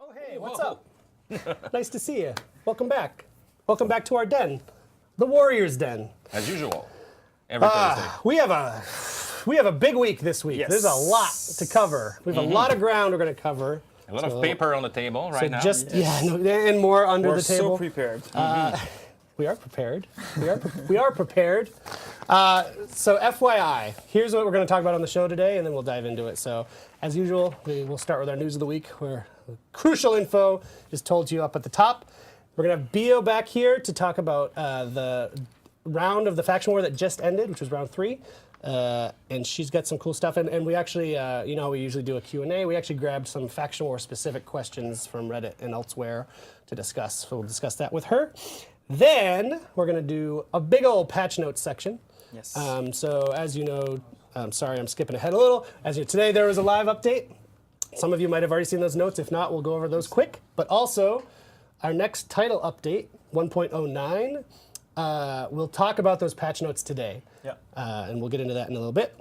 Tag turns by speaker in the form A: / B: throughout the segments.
A: Oh, hey, what's up? Nice to see you. Welcome back. Welcome back to our den, the Warriors' Den.
B: As usual, every Thursday.
A: We have a big week this week.
C: Yes.
A: There's a lot to cover. We have a lot of ground we're going to cover.
B: A lot of paper on the table right now.
A: And more under the table.
C: We're so prepared.
A: We are prepared. We are prepared. So FYI, here's what we're going to talk about on the show today, and then we'll dive into it. So as usual, we'll start with our news of the week, where crucial info is told to you up at the top. We're going to have Bio back here to talk about the round of the faction war that just ended, which was round 3. And she's got some cool stuff. And we actually, you know, we usually do a Q&A. We actually grabbed some faction war specific questions from Reddit and elsewhere to discuss. So we'll discuss that with her. Then we're going to do a big old patch notes section.
C: Yes.
A: So as you know, sorry, I'm skipping ahead a little. Today there was a live update. Some of you might have already seen those notes. If not, we'll go over those quick. But also, our next title update, 1.09, we'll talk about those patch notes today.
C: Yeah.
A: And we'll get into that in a little bit.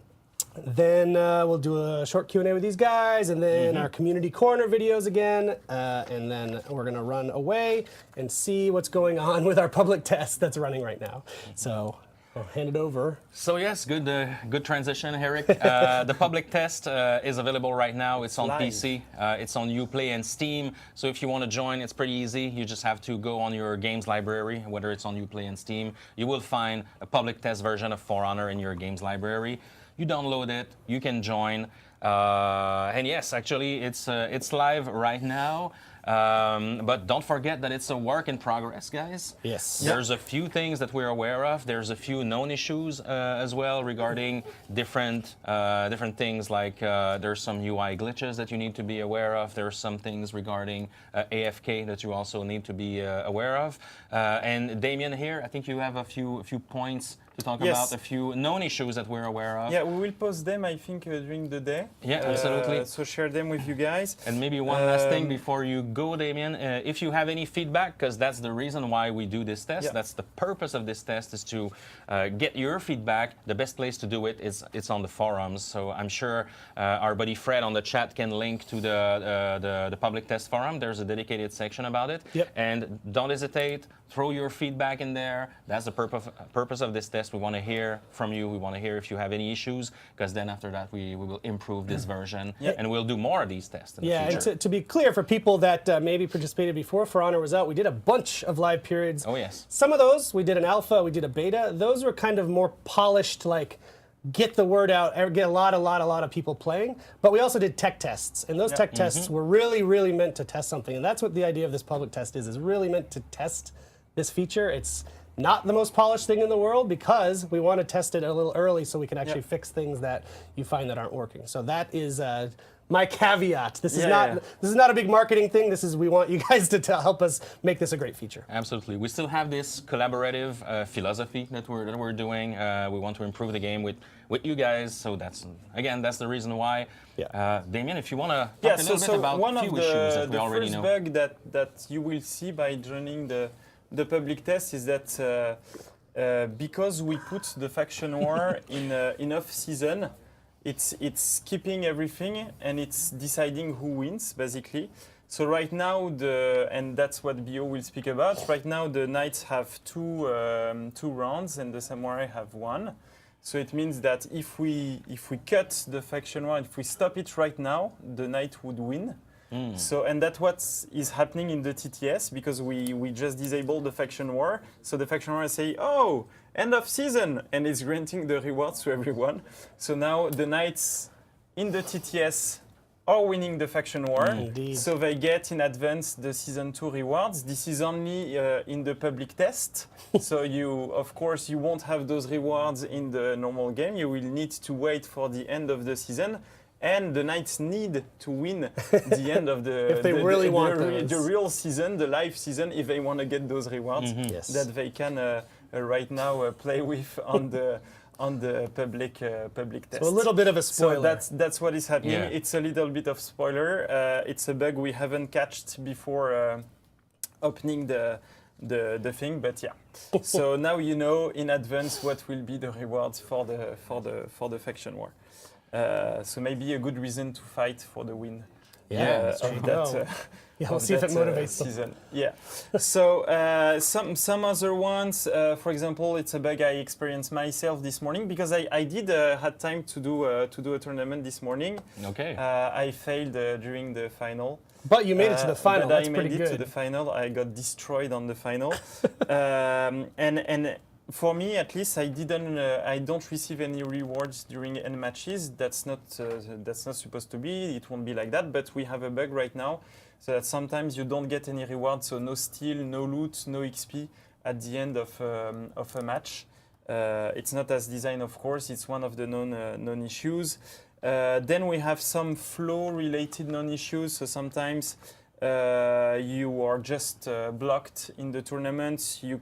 A: Then we'll do a short Q&A with these guys, and then our community corner videos again, and then we're going to run away and see what's going on with our public test that's running right now. So I'll hand it over.
B: So yes, good transition, Eric. The public test is available right now. It's on PC. It's on Uplay and Steam. So if you want to join, it's pretty easy. You just have to go on your games library, whether it's on Uplay and Steam. You will find a public test version of For Honor in your games library. You download it, you can join, and yes, actually, it's live right now. But don't forget that it's a work in progress, guys.
A: Yes.
B: There's a few things that we're aware of. There's a few known issues as well regarding different things, like there's some UI glitches that you need to be aware of. There's some things regarding AFK that you also need to be aware of. And Damien here, I think you have a few points to talk about, a few known issues that we're aware of.
C: Yeah, we will post them, I think, during the day.
B: Yeah, absolutely.
C: So share them with you guys.
B: And maybe one last thing before you go, Damien. If you have any feedback, because that's the reason why we do this test, that's the purpose of this test, is to get your feedback. The best place to do it is it's on the forums. So I'm sure our buddy Fred on the chat can link to the public test forum. There's a dedicated section about it.
A: Yep.
B: And don't hesitate. Throw your feedback in there. That's the purpose of this test. We want to hear from you. We want to hear if you have any issues, because then after that we will improve this version, and we'll do more of these tests in the future.
A: And to be clear, for people that maybe participated before For Honor was out, we did a bunch of live periods.
B: Oh, yes.
A: Some of those, we did an alpha, we did a beta. Those were kind of more polished, like, get the word out, get a lot of people playing. But we also did tech tests, and those tech tests were really meant to test something. And that's what the idea of this public test is really meant to test this feature. It's not the most polished thing in the world, because we want to test it a little early so we can actually fix things that you find that aren't working. So that is my caveat. This is not a big marketing thing. This is, we want you guys to help us make this a great feature.
B: Absolutely. We still have this collaborative philosophy that we're doing. We want to improve the game with you guys. So that's the reason why.
A: Yeah.
B: Damien, if you want to talk a little bit about
C: one
B: a few
C: of
B: issues that we already know.
C: The first bug that you will see by joining the public test is that because we put the faction war in off season, it's keeping everything and it's deciding who wins, basically. So right now, and that's what Bio will speak about. Right now, the knights have two rounds and the samurai have 1. So it means that if we cut the faction war, if we stop it right now, the knight would win. So, and that's what is happening in the TTS, because we just disabled the faction war. So the faction war say, oh, end of season, and it's granting the rewards to everyone. So now the knights in the TTS are winning the faction war. So they get in advance the season 2 rewards. This is only in the public test. So of course, you won't have those rewards in the normal game. You will need to wait for the end of the season. And the knights need to win the end of the,
A: if they really want
C: the real season, the live season, if they want to get those rewards that they can right now play with on the public test.
A: So a little bit of a spoiler.
C: So that's what is happening.
B: Yeah.
C: It's a little bit of spoiler. It's a bug we haven't catched before opening the thing, but yeah. So now you know in advance what will be the rewards for the faction war. So maybe a good reason to fight for the win.
A: Yeah, Yeah, we'll see if it motivates them.
C: season. Yeah. So some other ones, for example, it's a bug I experienced myself this morning because I did had time to do a tournament this morning.
B: Okay.
C: I failed during the final.
A: But you made it to the final.
C: But
A: That's
C: I
A: pretty
C: made
A: good.
C: it to the final. I got destroyed on the final. And for me, at least, I don't receive any rewards during end matches. That's not supposed to be. It won't be like that. But we have a bug right now, so that sometimes you don't get any rewards. So no steal, no loot, no XP at the end of a match. It's not as designed, of course. It's one of the known issues. Then we have some flow-related non-issues. So sometimes you are just blocked in the tournament. You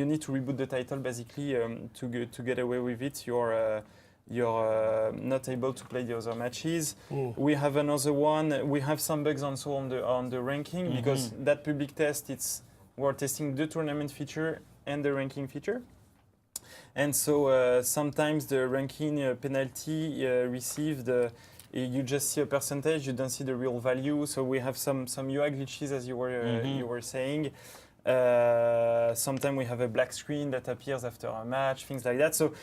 C: need to reboot the title basically to get away with it. You're not able to play the other matches. We have another one. We have some bugs also on the ranking because that public test, we're testing the tournament feature and the ranking feature. And so sometimes the ranking penalty received, you just see a percentage, you don't see the real value. So we have some UI glitches, as you were saying. Sometimes we have a black screen that appears after a match, things like that. So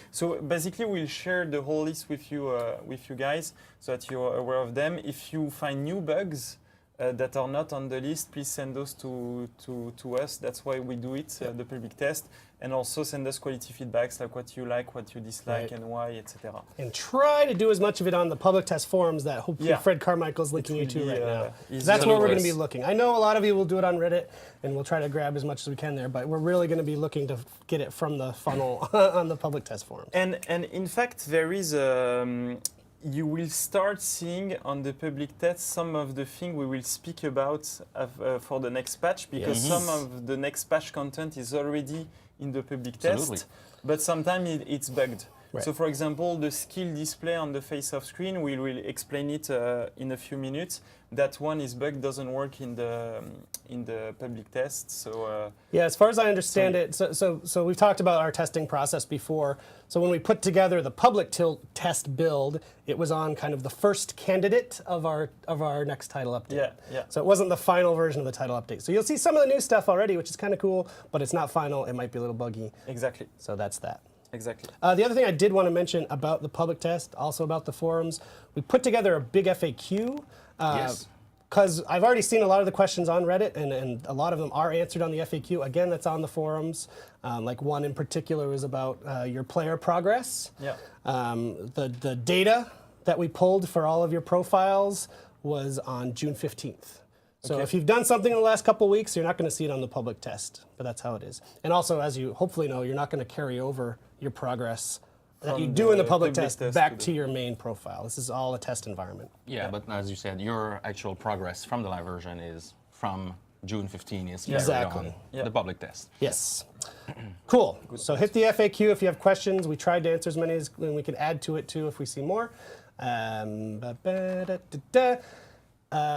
C: basically, we'll share the whole list with you guys, so that you're aware of them. If you find new bugs that are not on the list, please send those to us. That's why we do it, the public test. And also send us quality feedbacks, like what you dislike, and why, etc.
A: And try to do as much of it on the public test forums that hopefully Fred Carmichael's linking you to right now. That's where we're going to be looking. I know a lot of you will do it on Reddit, and we'll try to grab as much as we can there, but we're really going to be looking to get it from the funnel on the public test forums.
C: And in fact, there is you will start seeing on the public test some of the things we will speak about for the next patch, because some of the next patch content is already in the public test, but sometimes it's bugged. Right. So for example, the skill display on the face-off screen, we will explain it in a few minutes. That one is bugged, doesn't work in the public test. So
A: yeah, as far as I understand it, so we've talked about our testing process before. So when we put together the public test build, it was on kind of the first candidate of our next title update.
C: Yeah.
A: So it wasn't the final version of the title update. So you'll see some of the new stuff already, which is kind of cool, but it's not final. It might be a little buggy.
C: Exactly.
A: So that's that.
C: Exactly.
A: The other thing I did want to mention about the public test, also about the forums, we put together a big FAQ. Because I've already seen a lot of the questions on Reddit, and a lot of them are answered on the FAQ. Again, that's on the forums. Like one in particular is about your player progress.
C: Yeah.
A: The data that we pulled for all of your profiles was on June 15th. So if you've done something in the last couple of weeks, you're not going to see it on the public test, but that's how it is. And also, as you hopefully know, you're not going to carry over your progress that you do in the public test back to your main profile. This is all a test environment.
B: Yeah, but as you said, your actual progress from the live version is from June 15 is carried
A: Exactly.
B: on the public test.
A: Yes. Cool. So hit the FAQ if you have questions. We tried to answer as many as we could add to it too if we see more.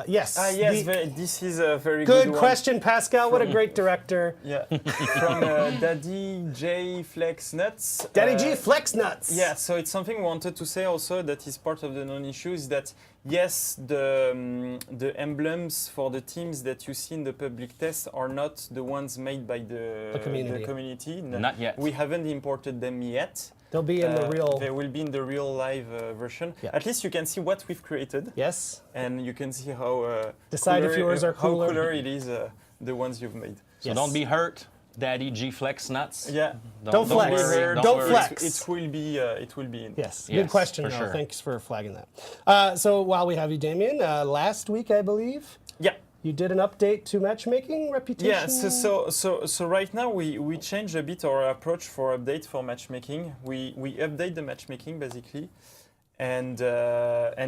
A: Yes.
C: This is a very good
A: Good question, Pascal. What a great director.
C: Yeah. From Daddy J Flex Nuts.
A: Daddy G Flex Nuts.
C: Yeah, so it's something we wanted to say also that is part of the non-issue is that yes, the emblems for the teams that you see in the public test are not the ones made by the community.
B: Not yet.
C: We haven't imported them yet.
A: They'll be in the real.
C: They will be in the real live version. Yeah. At least you can see what we've created.
A: Yes.
C: And you can see how
A: decide if yours are cooler.
C: How cooler it is, the ones you've made.
B: So don't be hurt, Daddy G Flex Nuts.
C: Yeah.
A: Don't flex.
B: Worry,
A: don't flex.
C: It will be in.
A: Yes. Good question, though.
B: Sure.
A: Thanks for flagging that. So while we have you, Damien, last week I believe.
C: Yeah.
A: You did an update to matchmaking reputation?
C: Yeah, so right now we changed a bit our approach for update for matchmaking. We update the matchmaking basically, and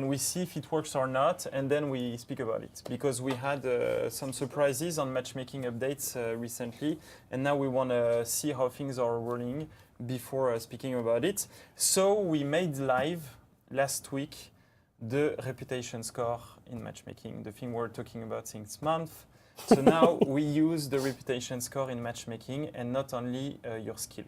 C: we see if it works or not, and then we speak about it. Because we had some surprises on matchmaking updates recently, and now we want to see how things are running before speaking about it. So we made live last week the reputation score in matchmaking, the thing we're talking about since month. So now we use the reputation score in matchmaking and not only your skill.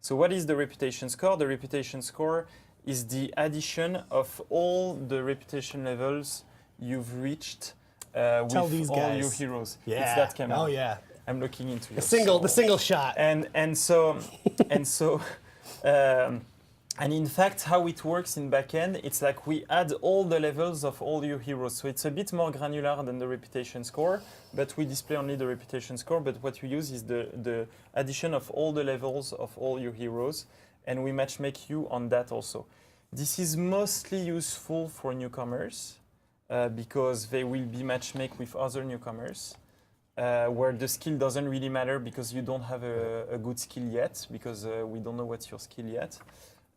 C: So what is the reputation score? The reputation score is the addition of all the reputation levels you've reached
A: Tell
C: with
A: these
C: all
A: guys.
C: your heroes.
A: Yeah.
C: It's that camera.
A: Oh yeah.
C: I'm looking into your
A: The single shot.
C: and so and in fact, how it works in backend, it's like we add all the levels of all your heroes. So it's a bit more granular than the reputation score, but we display only the reputation score. But what we use is the addition of all the levels of all your heroes, and we matchmake you on that also. This is mostly useful for newcomers because they will be matchmake with other newcomers. Where the skill doesn't really matter because you don't have a good skill yet, because we don't know what's your skill yet.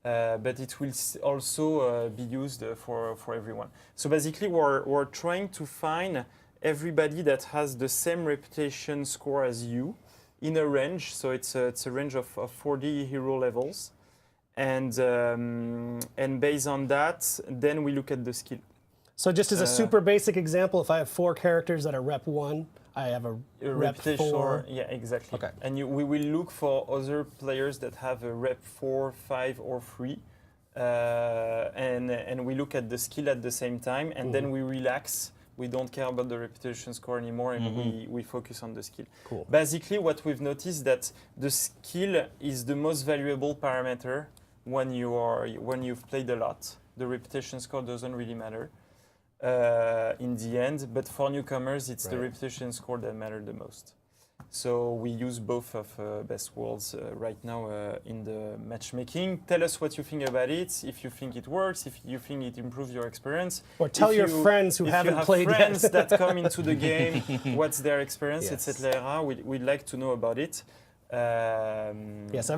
C: But it will also be used for everyone. So basically, we're trying to find everybody that has the same reputation score as you in a range. So it's a range of 40 hero levels. And based on that, then we look at the skill.
A: So just as a super basic example, if I have 4 characters that are rep 1, I have a rep
C: reputation
A: 4.
C: Yeah, exactly.
B: Okay.
C: And we will look for other players that have a rep 4, 5, or 3. And we look at the skill at the same time, and then we relax. We don't care about the reputation score anymore, and we focus on the skill.
A: Cool.
C: Basically, what we've noticed that the skill is the most valuable parameter when you've played a lot. The reputation score doesn't really matter in the end, but for newcomers, it's the reputation score that matters the most. So we use both of best worlds right now in the matchmaking. Tell us what you think about it, if you think it works, if you think it improves your experience.
A: Or tell your friends who haven't played yet.
C: If you have friends that come into the game, what's their experience,
A: Yes.
C: etc. We'd like to know about it.
A: Yes, I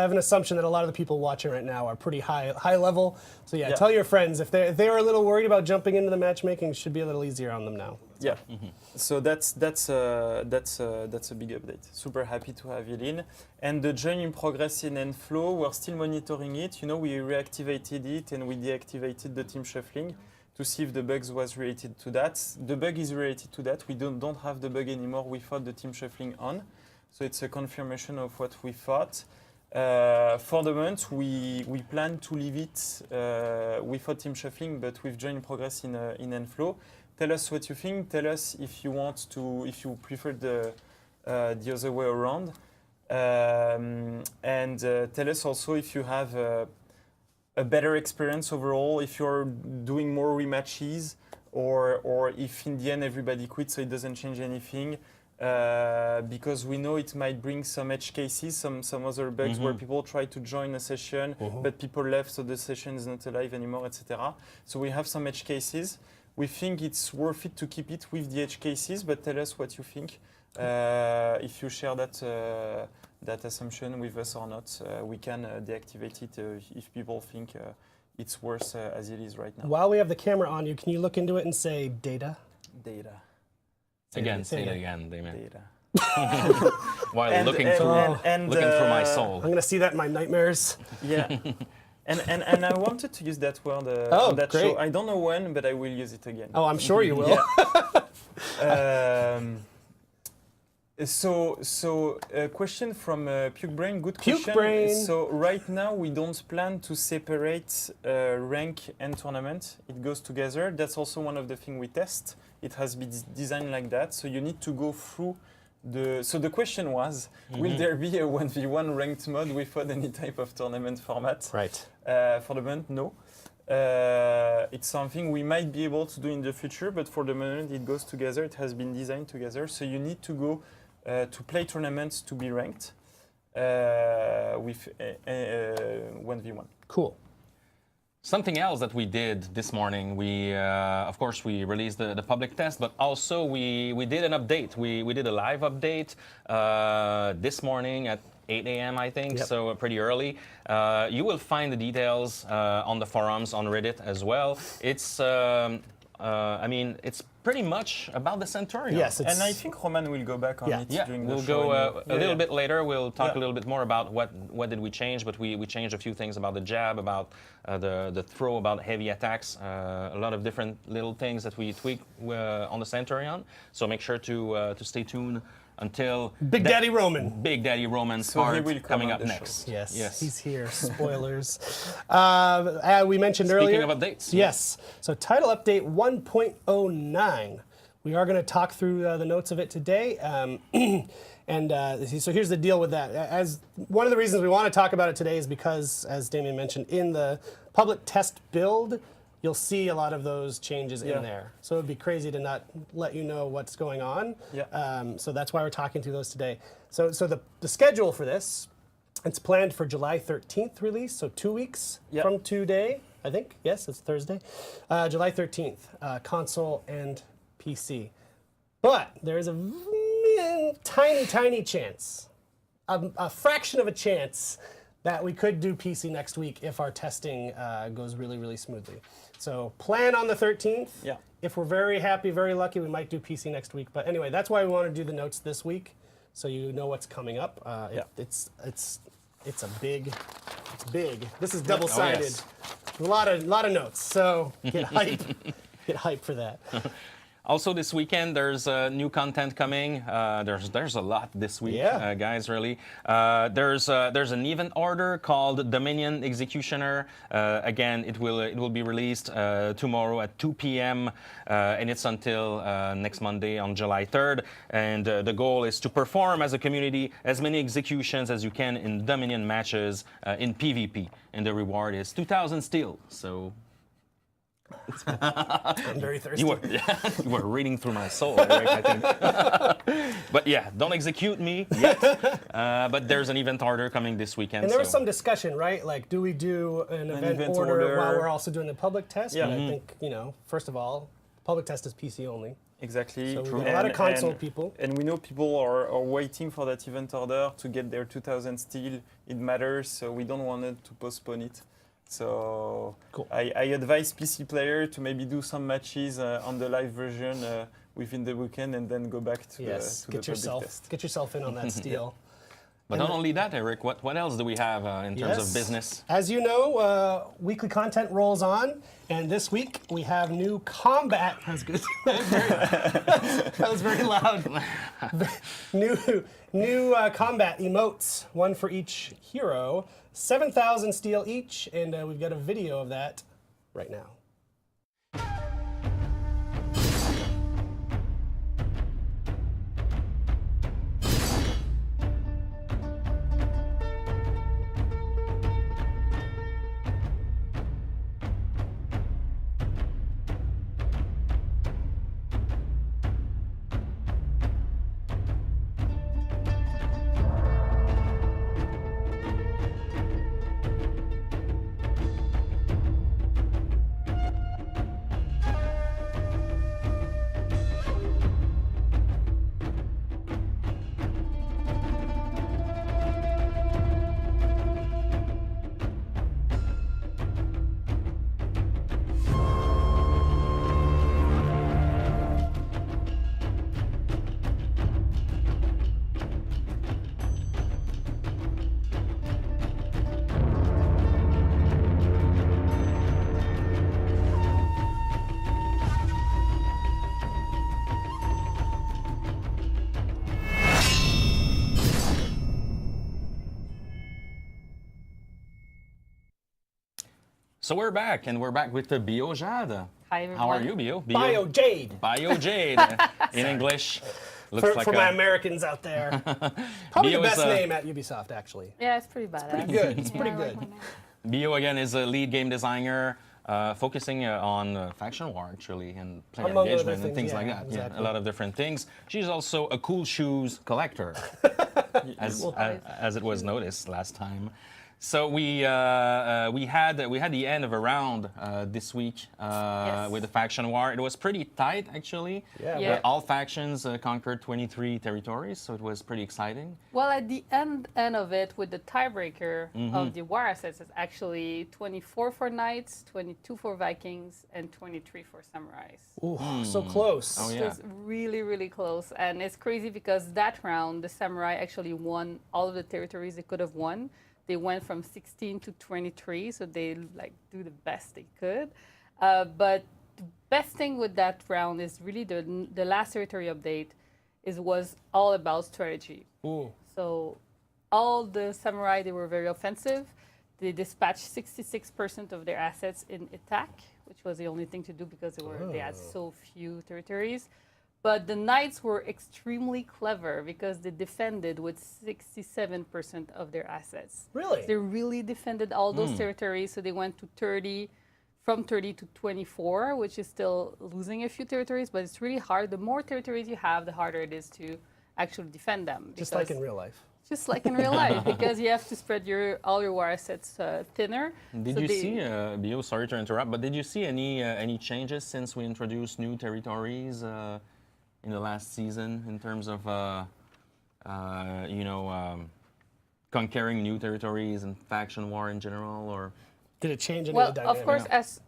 A: have an assumption that a lot of the people watching right now are pretty high level. So yeah,
C: Yeah.
A: tell your friends if they're a little worried about jumping into the matchmaking, it should be a little easier on them now.
C: Yeah, so that's a big update. Super happy to have it in. And the join in progress in Enflow, we're still monitoring it. You know, we reactivated it and we deactivated the team shuffling to see if the bugs was related to that. The bug is related to that. We don't have the bug anymore without the team shuffling on. So it's a confirmation of what we thought. For the moment, we plan to leave it without team shuffling, but with join in progress in Enflow. Tell us what you think. Tell us if you prefer the other way around, and tell us also if you have a better experience overall, if you're doing more rematches, or if in the end everybody quits, so it doesn't change anything. Because we know it might bring some edge cases, some other bugs where people try to join a session, but people left, so the session is not alive anymore, etc. So we have some edge cases. We think it's worth it to keep it with the edge cases, but tell us what you think. If you share that assumption with us or not, we can deactivate it if people think it's worse as it is right now.
A: While we have the camera on you, can you look into it and say data?
C: Data.
B: Say it again, Damien.
C: Data.
B: While looking through my soul.
A: I'm gonna see that in my nightmares.
C: Yeah. And I wanted to use that word on that
A: great.
C: show. I don't know when, but I will use it again.
A: Oh, I'm sure you will.
C: So a question from Puke Brain. Good
A: Puke
C: question.
A: Brain.
C: So right now we don't plan to separate rank and tournament. It goes together. That's also one of the things we test. It has been designed like that. So you need to go through So the question was, will there be a 1v1 ranked mode without any type of tournament format?
A: Right.
C: For the moment, no. It's something we might be able to do in the future, but for the moment it goes together. It has been designed together. So you need to go to play tournaments to be ranked with 1v1.
A: Cool.
B: Something else that we did this morning, of course, we released the public test, but also we did an update. We did a live update this morning at 8 a.m., I think, so pretty early. You will find the details on the forums, on Reddit as well. It's, it's pretty much about the Centurion.
A: Yes,
C: and I think Roman will go back on it during the show.
B: We'll go a little bit later. We'll talk a little bit more about what did we change, but we changed a few things about the jab, about the throw, about heavy attacks, a lot of different little things that we tweaked on the Centurion. So make sure to stay tuned until
A: Big Daddy Roman.
B: Big Daddy Roman's part coming up next.
A: Yes, he's here. Spoilers. We mentioned earlier.
B: Speaking of updates.
A: Yes. So title update 1.09. We are going to talk through the notes of it today. So here's the deal with that. As one of the reasons we want to talk about it today is because, as Damien mentioned, in the public test build, you'll see a lot of those changes in there. So it'd be crazy to not let you know what's going on. So that's why we're talking through those today. So the schedule for this, it's planned for July 13th release, so 2 weeks from today, I think. Yes, it's Thursday. July 13th, console and PC. But there's a tiny chance, a fraction of a chance, that we could do PC next week if our testing goes really smoothly. So plan on the 13th.
C: Yeah.
A: If we're very happy, very lucky, we might do PC next week. But anyway, that's why we want to do the notes this week, so you know what's coming up. It's big. This is double-sided.
B: Oh, yes.
A: A lot of notes. So get hype. Get hype for that.
B: Also this weekend, there's new content coming. There's a lot this week, guys. Really, there's an event order called Dominion Executioner. Again, it will be released tomorrow at 2 p.m. And it's until next Monday on July 3rd. And the goal is to perform as a community as many executions as you can in Dominion matches in PvP. And the reward is 2,000 steel. So.
A: I'm very thirsty.
B: You were reading through my soul, Eric, I think. But yeah, don't execute me yet. But there's an event order coming this weekend.
A: And there was some discussion, right? Like, do we do an event order while we're also doing the public test?
C: Yeah.
A: But I think, first of all, public test is PC only.
C: Exactly.
A: So we got a lot of console people.
C: And we know people are waiting for that event order to get their 2,000 steel. It matters, so we don't want to postpone it. So
A: cool.
C: I advise PC player to maybe do some matches on the live version within the weekend and then go back to the public test.
A: Get yourself in on that steel.
B: But not only that, Eric, what else do we have in terms of business?
A: As you know, weekly content rolls on, and this week we have new combat. That's good. That was very loud. new combat emotes, one for each hero, 7,000 steel each, and we've got a video of that right now.
B: So we're back, and we're back with the Bio Jade.
D: Hi, everyone.
B: How are you, Bio?
A: Bio Jade.
B: Bio Jade in English. Looks
A: For my Americans out there. Probably
B: Bio
A: the best name at Ubisoft, actually.
D: Yeah, it's pretty badass.
A: Pretty good. It's pretty
D: I
A: good.
D: like my name.
B: Bio, again, is a lead game designer focusing on faction war, actually, and player
A: Among other
B: engagement and
A: things,
B: things
A: yeah,
B: like that.
A: exactly.
B: Yeah, a lot of different things. She's also a cool shoes collector, as it was noticed last time. So we had the end of a round this week with the faction war. It was pretty tight, actually.
A: Yeah.
B: All factions conquered 23 territories, so it was pretty exciting.
D: Well, at the end of it, with the tiebreaker of the war assets, it's actually 24 for knights, 22 for Vikings, and 23 for samurais.
A: Ooh, so close.
B: Oh,
D: So
B: yeah.
D: it's really, really close. And it's crazy because that round, the samurai actually won all of the territories they could have won. They went from 16 to 23, so they do the best they could. But the best thing with that round is really the last territory update was all about strategy.
A: Ooh.
D: So all the samurai, they were very offensive. They dispatched 66% of their assets in attack, which was the only thing to do because they had so few territories. But the Knights were extremely clever because they defended with 67% of their assets.
A: Really?
D: They really defended all those territories, so they went to 30, from 30 to 24, which is still losing a few territories, but it's really hard. The more territories you have, the harder it is to actually defend them.
A: Just like in real life.
D: Just like in real life, because you have to spread all your war assets thinner.
B: Did
D: So
B: you
D: they-
B: see, Bio, sorry to interrupt, but did you see any changes since we introduced new territories in the last season in terms of, conquering new territories and faction war in general, or?
A: Did it change any
D: Well,
A: of the dynamic?
D: of course,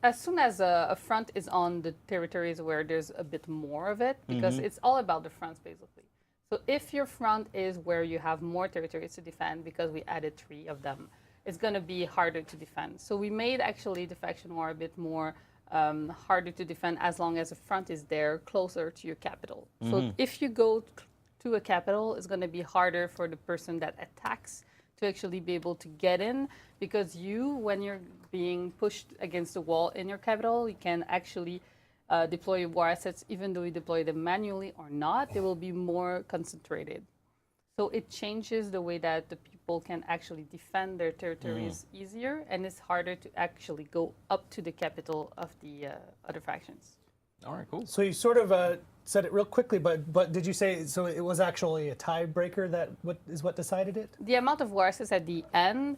D: as soon as a front is on the territories where there's a bit more of it, because it's all about the fronts, basically. So if your front is where you have more territories to defend, because we added 3 of them, it's going to be harder to defend. So we made actually the faction war a bit more harder to defend as long as the front is there, closer to your capital. So if you go to a capital, it's going to be harder for the person that attacks to actually be able to get in, because when you're being pushed against the wall in your capital, you can actually deploy your war assets, even though you deploy them manually or not, they will be more concentrated. So it changes the way that the people can actually defend their territories easier, and it's harder to actually go up to the capital of the other factions.
B: All right, cool.
A: So you sort of said it real quickly, but did you say, so it was actually a tiebreaker that what decided it?
D: The amount of war assets at the end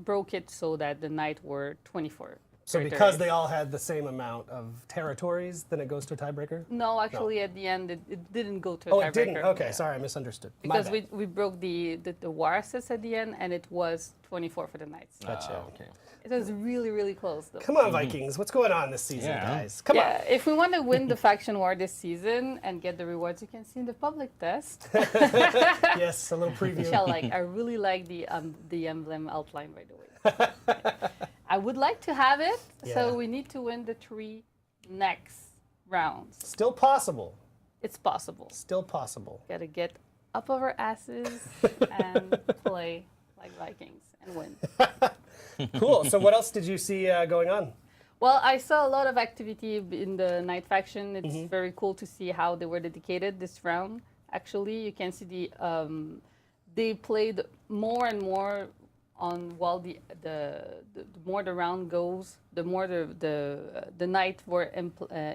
D: broke it so that the Knight were 24.
A: So because they all had the same amount of territories, then it goes to a tiebreaker?
D: No, actually, at the end, it didn't go to a
A: Oh,
D: tiebreaker.
A: it didn't? Okay, sorry, I misunderstood. My
D: Because
A: bad.
D: we broke the war assets at the end, and it was 24 for the Knights.
A: Gotcha.
B: Okay.
D: It was really, really close, though.
A: Come on, Vikings. What's going on this season,
B: Yeah.
A: guys? Come on.
D: Yeah, if we want to win the faction war this season and get the rewards you can see in the public test,
A: Yes, a little preview.
D: Michelle, I really like the emblem outline, by the way. I would like to have it,
A: Yeah.
D: so we need to win the 3 next rounds.
A: Still possible.
D: It's possible.
A: Still possible.
D: Gotta get up of our asses and play like Vikings and win.
A: Cool. So what else did you see going on?
D: Well, I saw a lot of activity in the Knight faction. It's very cool to see how they were dedicated this round. Actually, you can see they played more and more on while the more the round goes, the more the Knight were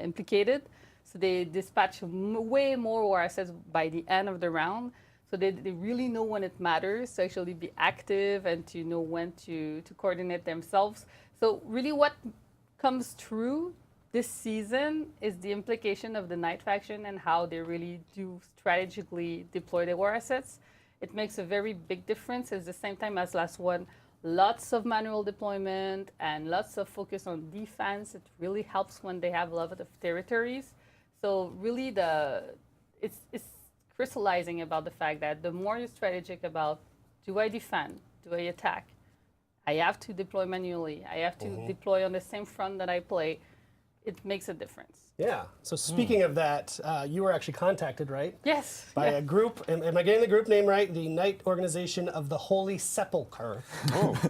D: implicated. So they dispatch way more war assets by the end of the round. So they really know when it matters to actually be active and to know when to coordinate themselves. So really what comes through this season is the implication of the Knight faction and how they really do strategically deploy their war assets. It makes a very big difference. At the same time as last one, lots of manual deployment and lots of focus on defense. It really helps when they have a lot of territories. So really it's crystallizing about the fact that the more you're strategic about, do I defend? Do I attack? I have to deploy manually. I have to deploy on the same front that I play. It makes a difference.
A: Yeah. So speaking of that, you were actually contacted, right?
D: Yes.
A: By a group, am I getting the group name right? The Knight Organization of the Holy Sepulchre.
B: Oh,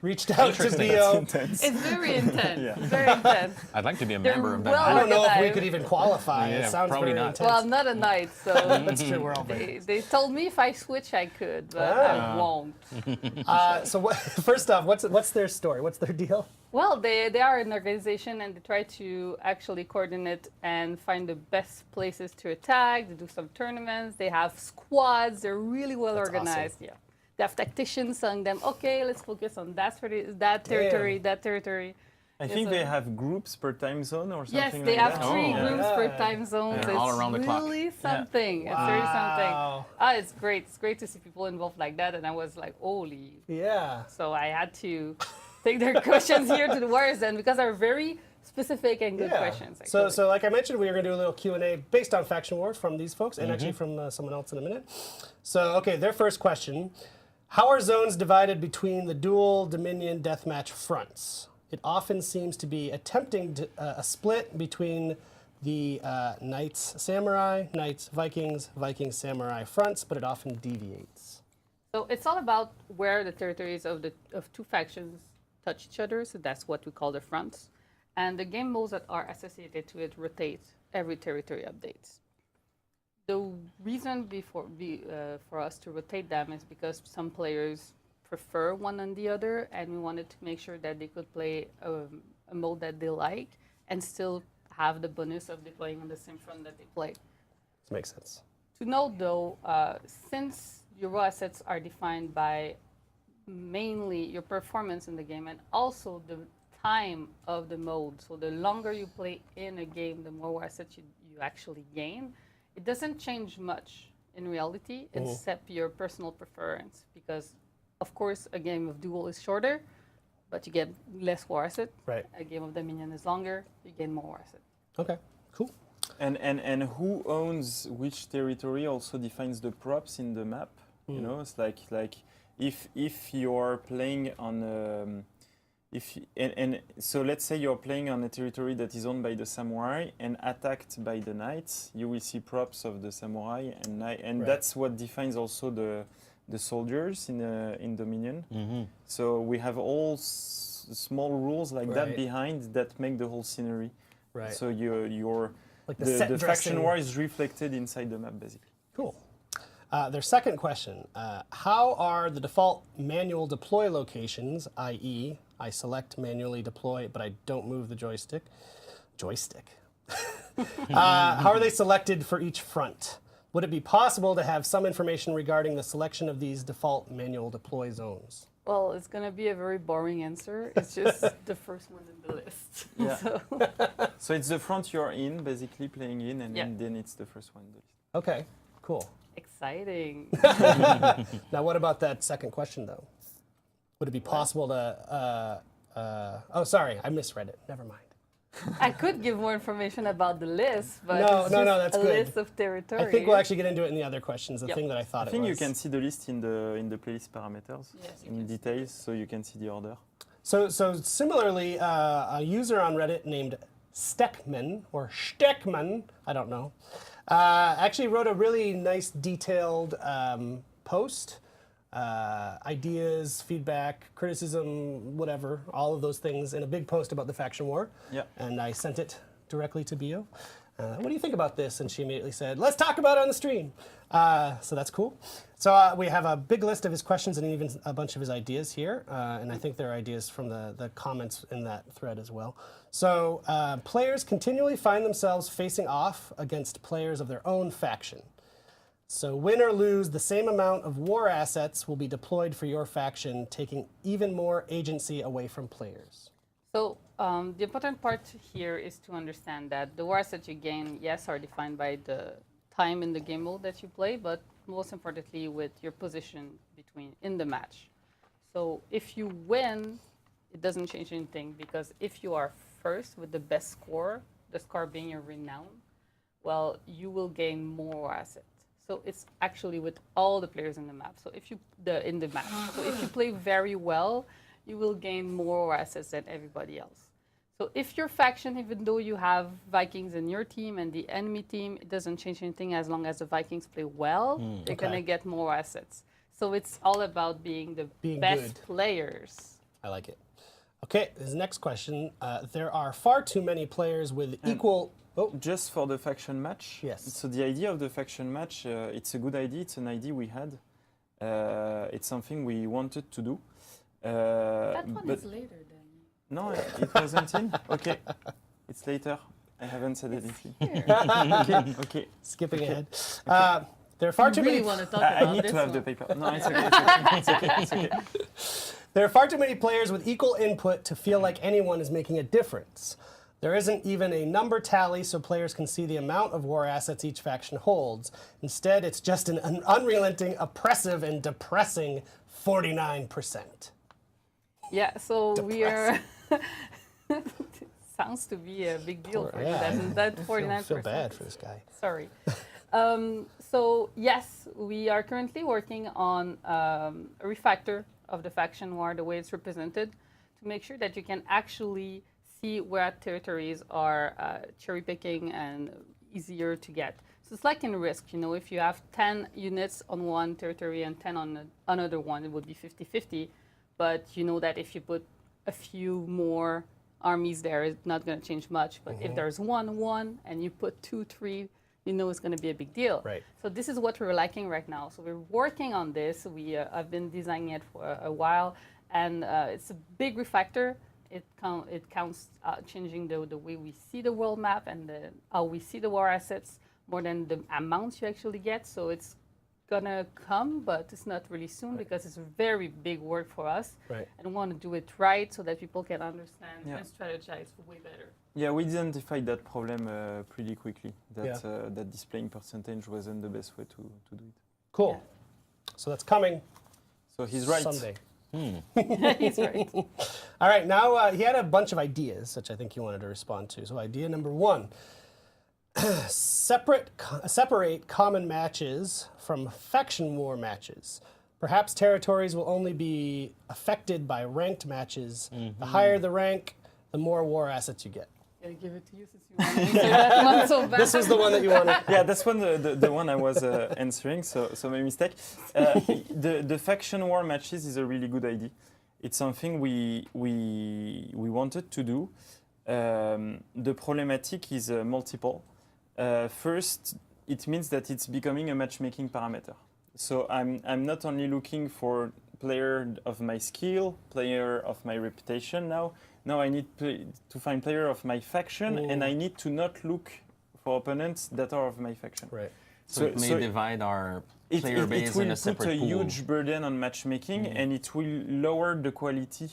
A: Reached out to
B: Interesting.
A: Bio.
C: Intense.
D: It's very intense. Very intense.
B: I'd like to be a
D: They're
B: member of that.
D: well
A: I don't know if we
D: organized.
A: could even qualify.
B: Yeah,
A: It sounds
B: probably
A: very
B: not.
A: intense.
D: Well, I'm not a knight, so
A: That's true. We're all
D: they told me if I switch, I could, but I won't.
A: So first off, what's their story? What's their deal?
D: Well, they are an organization, and they try to actually coordinate and find the best places to attack. They do some tournaments. They have squads. They're really well
A: That's
D: organized.
A: awesome.
D: Yeah, they have tacticians telling them, okay, let's focus on that territory,
A: Damn.
D: that territory.
C: I
D: Yes,
C: think
D: sir.
C: they have groups per time zone or something
D: Yes,
C: like
D: they have
C: that.
D: 3
B: Oh.
D: groups per
A: Yeah.
D: time zone.
B: They're
D: It's
B: all around the clock.
D: really something. It's really something.
A: Wow.
D: It's great. It's great to see people involved like that. And I was like, holy.
A: Yeah.
D: So I had to take their questions here to the Warriors then, because they're very specific and good questions.
A: So,
D: actually.
A: so like I mentioned, we were going to do a little Q&A based on Faction Wars from these folks, and actually from someone else in a minute. So, okay, their first question. How are zones divided between the dual Dominion deathmatch fronts? It often seems to be attempting to, a split between the Knights Samurai, Knights Vikings, Vikings Samurai fronts, but it often deviates.
D: So it's all about where the territories of two factions touch each other. So that's what we call the fronts. And the game modes that are associated to it rotate every territory updates. The reason for us to rotate them is because some players prefer one on the other, and we wanted to make sure that they could play a mode that they like and still have the bonus of deploying on the same front that they play.
A: This makes sense.
D: To note though, since your raw assets are defined by mainly your performance in the game and also the time of the mode, so the longer you play in a game, the more raw assets you actually gain, it doesn't change much in reality, except your personal preference, because of course a game of Duel is shorter, but you get less war asset.
A: Right.
D: A game of Dominion is longer, you gain more war asset.
A: Okay, cool.
C: And who owns which territory also defines the props in the map. You know, it's like if you're playing on so let's say you're playing on a territory that is owned by the samurai and attacked by the knights, you will see props of the samurai and
A: Right.
C: that's what defines also the soldiers in Dominion. So we have all small rules like that
A: Right.
C: behind that make the whole scenery.
A: Right.
C: So your
A: Like the
C: the
A: set
C: faction
A: dressing.
C: war is reflected inside the map basically.
A: Cool. Their second question, how are the default manual deploy locations, i.e. I select manually deploy, but I don't move the joystick? How are they selected for each front? Would it be possible to have some information regarding the selection of these default manual deploy zones?
D: Well, it's going to be a very boring answer. It's just the first one in the list.
C: Yeah.
D: So,
C: So it's the front you're in, basically playing in, and
D: Yeah.
C: then it's the first one.
A: Okay, cool.
D: exciting.
A: Now, what about that second question, though? Would it be possible to? Oh, sorry, I misread it. Never mind.
D: I could give more information about the list, but
A: No,
D: it's
A: no,
D: just
A: that's
D: a
A: good.
D: list of territory.
A: I think we'll actually get into it in the other questions. The
D: Yep.
A: thing that I thought
C: I think
A: it
C: you
A: was.
C: can see the list in the playlist parameters
D: Yes, you
C: in
D: can see
C: details, so you can see the order.
A: So similarly, a user on Reddit named Steckman or Steckman, I don't know, actually wrote a really nice detailed post. Ideas, feedback, criticism, whatever, all of those things in a big post about the faction war.
C: Yeah.
A: And I sent it directly to Bio. What do you think about this? And she immediately said, let's talk about it on the stream. So that's cool. So we have a big list of his questions and even a bunch of his ideas here. And I think there are ideas from the comments in that thread as well. So players continually find themselves facing off against players of their own faction. So win or lose, the same amount of war assets will be deployed for your faction, taking even more agency away from players.
D: So the important part here is to understand that the war assets you gain, yes, are defined by the time in the game mode that you play, but most importantly with your position in the match. So if you win, it doesn't change anything, because if you are first with the best score, the score being your renown, well, you will gain more war assets. So it's actually with all the players in the map. So if you play very well, you will gain more assets than everybody else. So if your faction, even though you have Vikings in your team and the enemy team, it doesn't change anything as long as the Vikings play well. They're gonna get more assets. So it's all about being the best
A: good.
D: players.
A: I like it. Okay, this next question. There are far too many players with equal... Oh,
C: Just for the faction match.
A: Yes.
C: So the idea of the faction match, it's a good idea. It's an idea we had. It's something we wanted to do.
D: That one is later then.
C: No, it wasn't in. Okay, it's later. I haven't said anything.
D: Here.
C: Okay.
A: skipping ahead. There are far too
D: really
A: many...
D: want to talk about
C: I need
D: this
C: to have
D: one.
C: the paper. No, it's okay. It's okay. It's okay.
A: There are far too many players with equal input to feel like anyone is making a difference. There isn't even a number tally so players can see the amount of war assets each faction holds. Instead, it's just an unrelenting, oppressive, and depressing 49%.
D: Yeah, so we are. Sounds to be a big deal for you. That 49%.
A: I feel bad for this guy.
D: Sorry. So yes, we are currently working on a refactor of the faction war, the way it's represented, to make sure that you can actually see where territories are cherry picking and easier to get. So it's like in Risk, you know, if you have 10 units on one territory and 10 on another one, it would be 50-50. But you know that if you put a few more armies there, it's not going to change much. But if there's 1-1 and you put 2-3, you know it's going to be a big deal.
A: Right.
D: So this is what we're lacking right now. So we're working on this. I've been designing it for a while, and it's a big refactor. It counts changing the way we see the world map and how we see the war assets more than the amounts you actually get. So it's gonna come, but it's not really soon because it's a very big work for us.
A: Right.
D: And we want to do it right so that people can understand
C: Yeah.
D: and strategize way better.
C: Yeah, we identified that problem pretty quickly, that,
A: Yeah.
C: that displaying percentage wasn't the best way to do it.
A: Cool.
D: Yeah.
A: So that's coming
C: So he's right.
A: Sunday.
D: He's right.
A: All right, now he had a bunch of ideas, which I think he wanted to respond to. So idea number 1, separate common matches from faction war matches. Perhaps territories will only be affected by ranked matches. The higher the rank, the more war assets you get.
D: Gotta give it to you since you want to answer that one so bad.
A: This was the one that you wanted.
C: Yeah, that's one the one I was answering, so my mistake. The faction war matches is a really good idea. It's something we wanted to do. The problematic is multiple. First, it means that it's becoming a matchmaking parameter. So I'm not only looking for player of my skill, player of my reputation now. Now I need to find player of my faction, and I need to not look for opponents that are of my faction.
A: Right.
B: So it may divide our player base in a separate
C: It will put a
B: pool.
C: huge burden on matchmaking, and it will lower the quality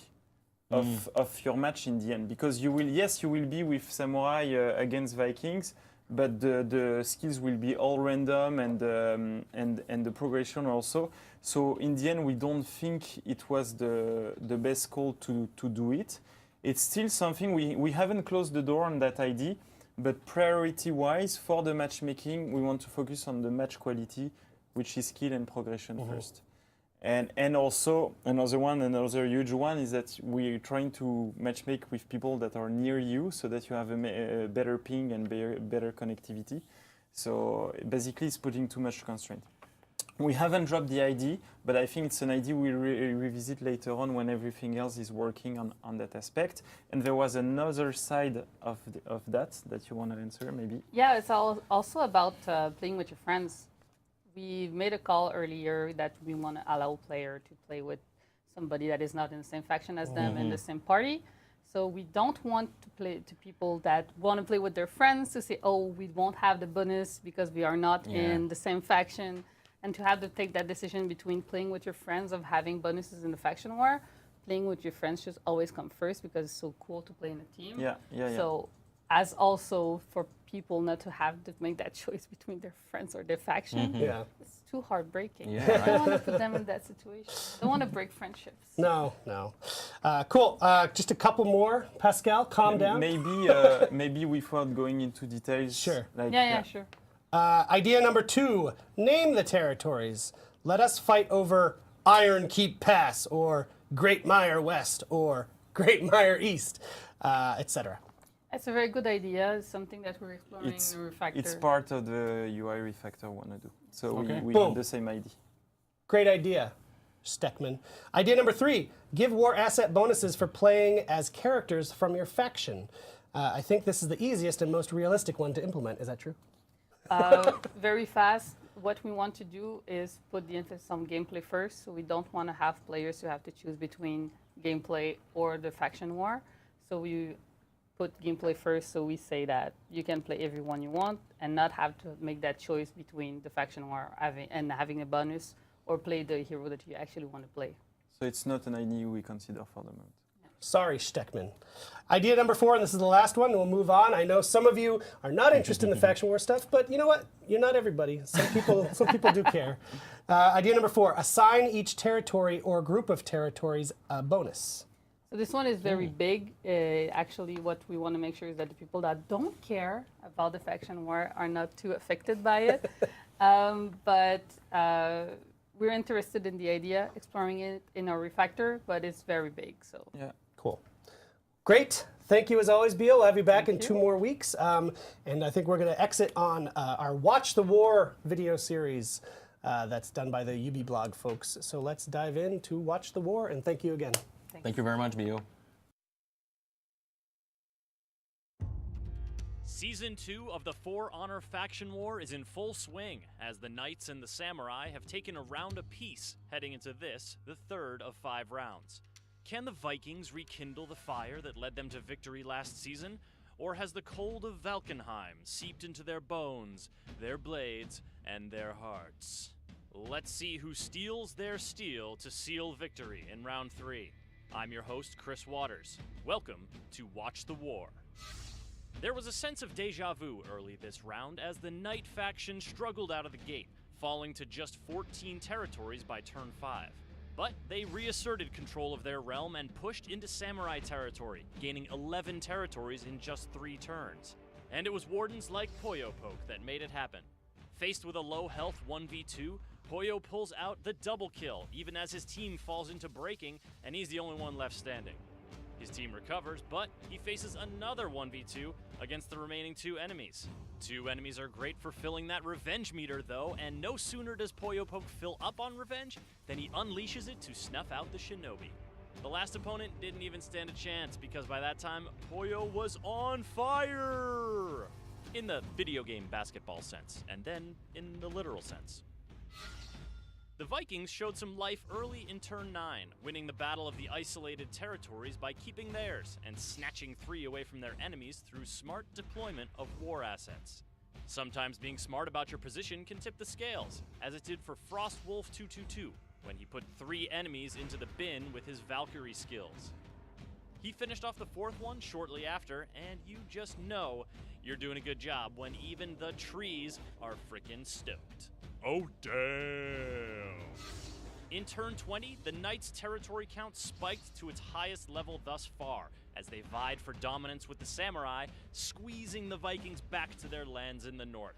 C: of your match in the end. Because you will be with Samurai against Vikings, but the skills will be all random and the progression also. So in the end, we don't think it was the best call to do it. It's still something we haven't closed the door on that idea, but priority-wise for the matchmaking, we want to focus on the match quality, which is skill and progression first. And also another huge one is that we're trying to matchmake with people that are near you so that you have a better ping and better connectivity. So basically it's putting too much constraint. We haven't dropped the idea, but I think it's an idea we'll revisit later on when everything else is working on that aspect. And there was another side of that you want to answer, maybe?
D: Yeah, it's also about playing with your friends. We made a call earlier that we want to allow player to play with somebody that is not in the same faction as them in the same party. So we don't want to play to people that want to play with their friends to say, oh, we won't have the bonus because we are not in the same faction. And to have to take that decision between playing with your friends of having bonuses in the faction war, playing with your friends should always come first because it's so cool to play in a team.
C: Yeah.
D: So as also for people not to have to make that choice between their friends or their faction,
A: Yeah.
D: it's too heartbreaking.
B: Yeah,
D: I don't want to put them in that situation. I don't want to break friendships.
A: No. Cool. Just a couple more. Pascal, calm down.
C: Maybe without going into details.
A: Sure.
C: Like,
D: Yeah, sure.
A: Idea number 2, name the territories. Let us fight over Iron Keep Pass, or Great Mire West, or Great Mire East, etc.
D: It's a very good idea. It's something that we're exploring in the refactor.
C: It's part of the UI refactor we want to do. So we
A: Boom.
C: have the same idea.
A: Great idea, Steckman. Idea number 3, give war asset bonuses for playing as characters from your faction. I think this is the easiest and most realistic one to implement. Is that true?
D: Very fast. What we want to do is put the emphasis on gameplay first. So we don't want to have players who have to choose between gameplay or the faction war. So we put gameplay first. So we say that you can play everyone you want and not have to make that choice between the faction war and having a bonus or play the hero that you actually want to play.
C: So it's not an idea we consider for the moment.
A: Sorry, Steckman. Idea number 4, and this is the last one, and we'll move on. I know some of you are not interested in the faction war stuff, but you know what? You're not everybody. Some people do care. Idea number 4, assign each territory or group of territories a bonus.
D: So this one is very big. Actually, what we want to make sure is that the people that don't care about the faction war are not too affected by it. But we're interested in the idea, exploring it in our refactor, but it's very big. So
C: Yeah.
A: Cool. Great. Thank you as always, Beal. We'll have you back in 2 more weeks. And I think we're going to exit on our Watch the War video series that's done by the UB blog folks. So let's dive in to Watch the War, and thank you again.
B: Thank you very much, Bio.
E: Season 2 of the For Honor faction war is in full swing, as the Knights and the Samurai have taken a round apiece heading into this, the third of 5 rounds. Can the Vikings rekindle the fire that led them to victory last season? Or has the cold of Valkenheim seeped into their bones, their blades, and their hearts? Let's see who steals their steel to seal victory in round 3. I'm your host, Chris Waters. Welcome to Watch the War. There was a sense of deja vu early this round as the Knight faction struggled out of the gate, falling to just 14 territories by turn 5. But they reasserted control of their realm and pushed into Samurai territory, gaining 11 territories in just 3 turns. And it was wardens like Poyopoke that made it happen. Faced with a low health 1v2, Poyo pulls out the double kill, even as his team falls into breaking and he's the only one left standing. His team recovers, but he faces another 1v2 against the remaining 2 enemies. 2 enemies are great for filling that revenge meter though, and no sooner does Poyopoke fill up on revenge than he unleashes it to snuff out the shinobi. The last opponent didn't even stand a chance because by that time, Poyo was on fire! In the video game basketball sense, and then in the literal sense. The Vikings showed some life early in turn 9, winning the Battle of the Isolated Territories by keeping theirs and snatching 3 away from their enemies through smart deployment of war assets. Sometimes being smart about your position can tip the scales, as it did for Frostwolf 222 when he put 3 enemies into the bin with his Valkyrie skills. He finished off the 4th one shortly after, and you just know you're doing a good job when even the trees are frickin' stoked. Oh, damn. In turn 20, the Knights' territory count spiked to its highest level thus far, as they vied for dominance with the Samurai, squeezing the Vikings back to their lands in the north.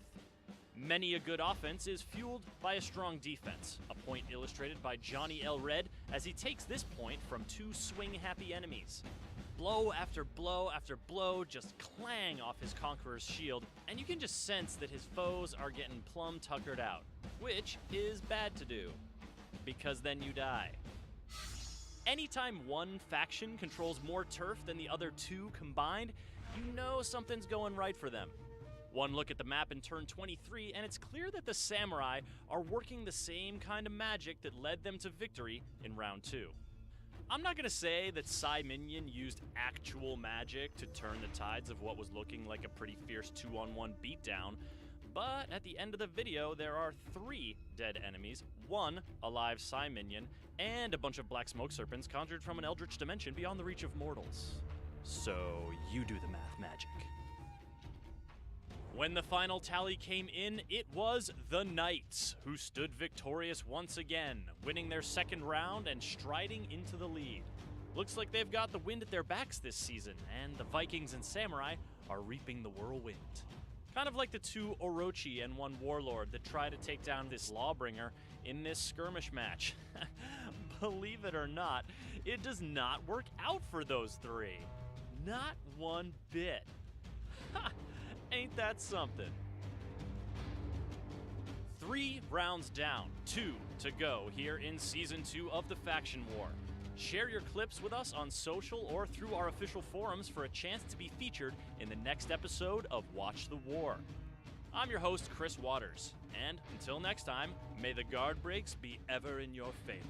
E: Many a good offense is fueled by a strong defense, a point illustrated by Johnny L. Red as he takes this point from 2 swing-happy enemies. Blow after blow after blow just clang off his Conqueror's shield, and you can just sense that his foes are getting plumb tuckered out, which is bad to do, because then you die. Anytime one faction controls more turf than the other 2 combined, you know something's going right for them. One look at the map in turn 23, and it's clear that the Samurai are working the same kind of magic that led them to victory in round 2. I'm not gonna say that Sai Minion used actual magic to turn the tides of what was looking like a pretty fierce 2-on-1 beatdown, but at the end of the video there are 3 dead enemies, 1 alive Sai Minion, and a bunch of black smoke serpents conjured from an eldritch dimension beyond the reach of mortals. So you do the math magic. When the final tally came in, it was the Knights, who stood victorious once again, winning their 2nd round and striding into the lead. Looks like they've got the wind at their backs this season, and the Vikings and Samurai are reaping the whirlwind. Kind of like the 2 Orochi and 1 Warlord that try to take down this Lawbringer in this skirmish match. Believe it or not, it does not work out for those 3. Not one bit. Ha! Ain't that something? 3 rounds down, 2 to go here in Season 2 of the Faction War. Share your clips with us on social or through our official forums for a chance to be featured in the next episode of Watch the War. I'm your host, Chris Waters, and until next time, may the guard breaks be ever in your favor.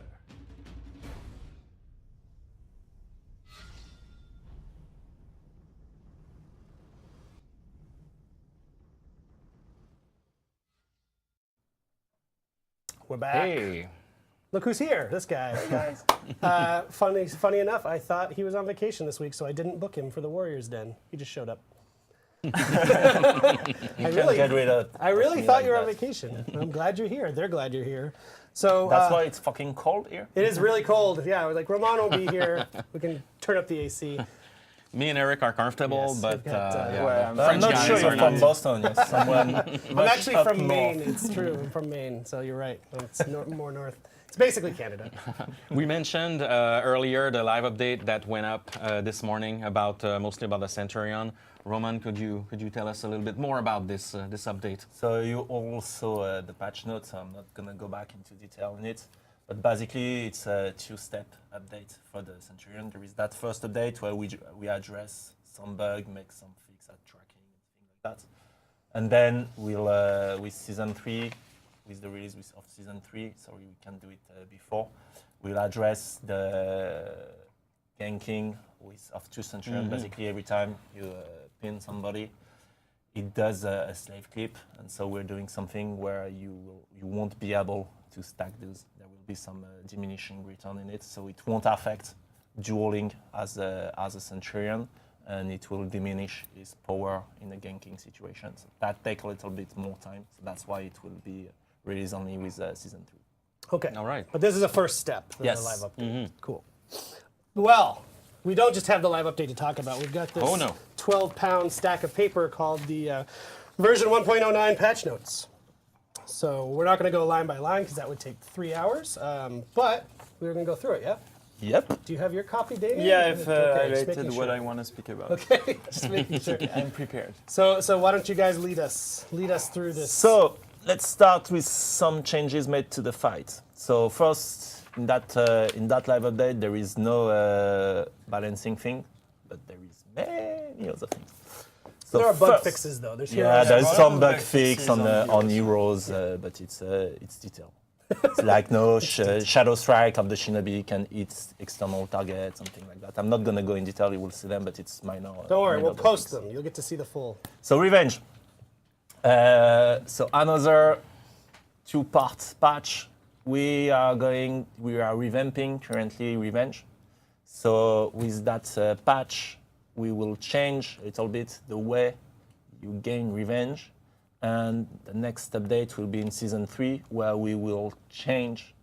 A: We're back.
B: Hey.
A: Look who's here, this guy. Funny enough, I thought he was on vacation this week, so I didn't book him for the Warriors Den. He just showed up. I really thought you were on vacation. I'm glad you're here. They're glad you're here. So
F: that's why it's fucking cold here.
A: It is really cold. Yeah, I was like, Roman will be here. We can turn up the AC.
B: Me and Eric are comfortable,
A: Yes,
B: but
A: we've got,
B: yeah,
F: I'm
B: French
F: not
B: guys
F: sure
B: are
F: you're
B: not.
F: from Boston. Yes, someone.
A: I'm actually from Maine. It's true. I'm from Maine, so you're right. It's more north. It's basically Canada.
B: We mentioned earlier the live update that went up this morning about mostly about the Centurion. Roman, could you tell us a little bit more about this update?
F: So you all saw the patch notes. So I'm not gonna go back into detail on it, but basically it's a 2-step update for the Centurion. There is that first update where we address some bug, make some fix at tracking and things like that. And then we'll with season 3, with the release of season 3, sorry, we can do it before. We'll address the ganking of 2 Centurion. Basically, every time you pin somebody, it does a slave clip, and so we're doing something where you won't be able to stack those. There will be some diminishing return in it, so it won't affect dueling as a Centurion, and it will diminish his power in a ganking situation. So that takes a little bit more time, so that's why it will be released only with season 3.
A: Okay.
B: All right.
A: But this is a first step. The
F: Yes.
A: live update. Cool. Well, we don't just have the live update to talk about. We've got this 12-pound stack of paper called the version 1.09 patch notes. So we're not going to go line by line because that would take 3 hours. But we're going to go through it, yeah?
F: Yep.
A: Do you have your copy, David?
C: Yeah, I've
A: just
C: highlighted
A: making
C: what
A: sure.
C: I want to speak about.
A: Okay, just making sure.
C: I'm prepared.
A: So why don't you guys lead us through this?
F: So let's start with some changes made to the fight. So first, in that live update, there is no balancing thing, but there is many other things. So
A: there are bug
F: first-
A: fixes though. There's
F: Yeah,
A: heroes.
F: there's
C: lot
F: some
C: of
F: bug
C: bug
F: fix
C: fixes
F: on heroes, but it's detail. It's like no shadow strike of the shinobi can hit external target, something like that. I'm not gonna go in detail. You will see them, but it's minor.
A: Don't worry,
F: minor
A: we'll
F: bug
A: post
F: fix.
A: them. You'll get to see the full.
F: So revenge. So another 2-part patch. We are revamping currently revenge. So with that patch, we will change a little bit the way you gain revenge. And the next update will be in season 3, where we will change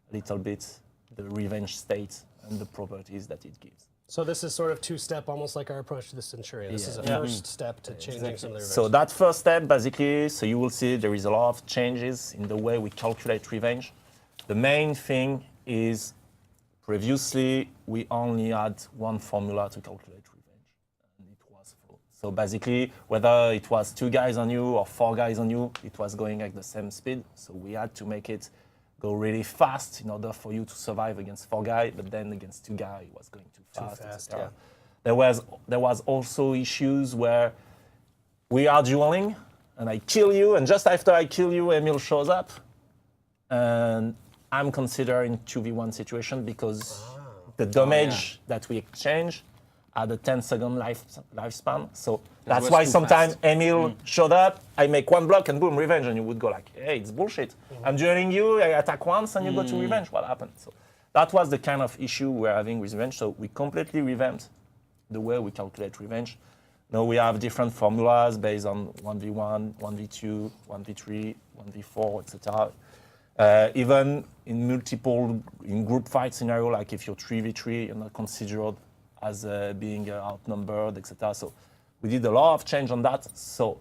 F: a little bit the revenge state and the properties that it gives.
A: So this is sort of 2-step, almost like our approach to the Centurion. This is a
F: Yeah.
A: first step to changing some of the revenge.
F: So that first step, basically, so you will see there is a lot of changes in the way we calculate revenge. The main thing is previously we only had one formula to calculate revenge, and it was full. So basically, whether it was 2 guys on you or 4 guys on you, it was going at the same speed. So we had to make it go really fast in order for you to survive against 4 guys, but then against 2 guys, it was going too fast, etc.
A: yeah.
F: There was also issues where we are dueling, and I kill you, and just after I kill you, Emil shows up, and I'm considering 2v1 situation because the damage that we exchange had a 10-second lifespan. So that's
B: was
F: why
B: too
F: sometimes
B: fast.
F: Emil showed up, I make 1 block and boom, revenge, and you would go like, hey, it's bullshit. I'm dueling you, I attack once, and you go to revenge. What happened? So that was the kind of issue we're having with revenge. So we completely revamped the way we calculate revenge. Now we have different formulas based on 1v1, 1v2, 1v3, 1v4, etc. Even in group fight scenario, like if you're 3v3, you're not considered as being outnumbered, etc. So we did a lot of change on that. So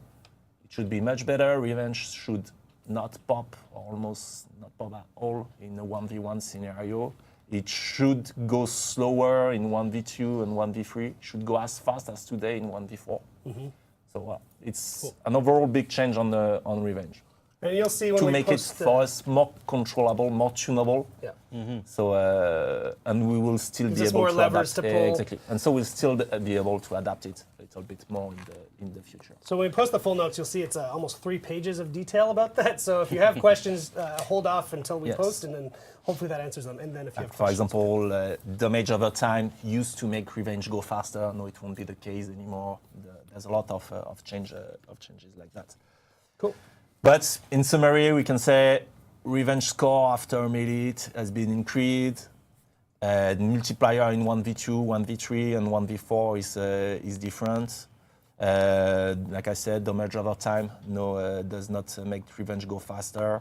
F: it should be much better. Revenge should not pop, or almost not pop at all in a 1v1 scenario. It should go slower in 1v2 and 1v3. It should go as fast as today in 1v4. So it's an overall big change on revenge.
A: And you'll see when
F: To
A: we
F: make it
A: post
F: for us more controllable, more tunable.
A: Yeah.
F: So and we will still
A: Gives
F: be
A: us
F: able
A: more
F: to
A: levers
F: adapt.
A: to pull.
F: Exactly, and so we'll still be able to adapt it a little bit more in the future.
A: So when we post the full notes, you'll see it's almost 3 pages of detail about that. So if you have questions, hold off until we
F: Yes.
A: post, and then hopefully that answers them. And then if you have
F: For
A: questions,
F: example, damage over time used to make revenge go faster. No, it won't be the case anymore. There's a lot of changes like that.
A: cool.
F: But in summary, we can say revenge score after Elite has been increased. The multiplier in 1v2, 1v3, and 1v4 is different. Like I said, damage over time does not make revenge go faster.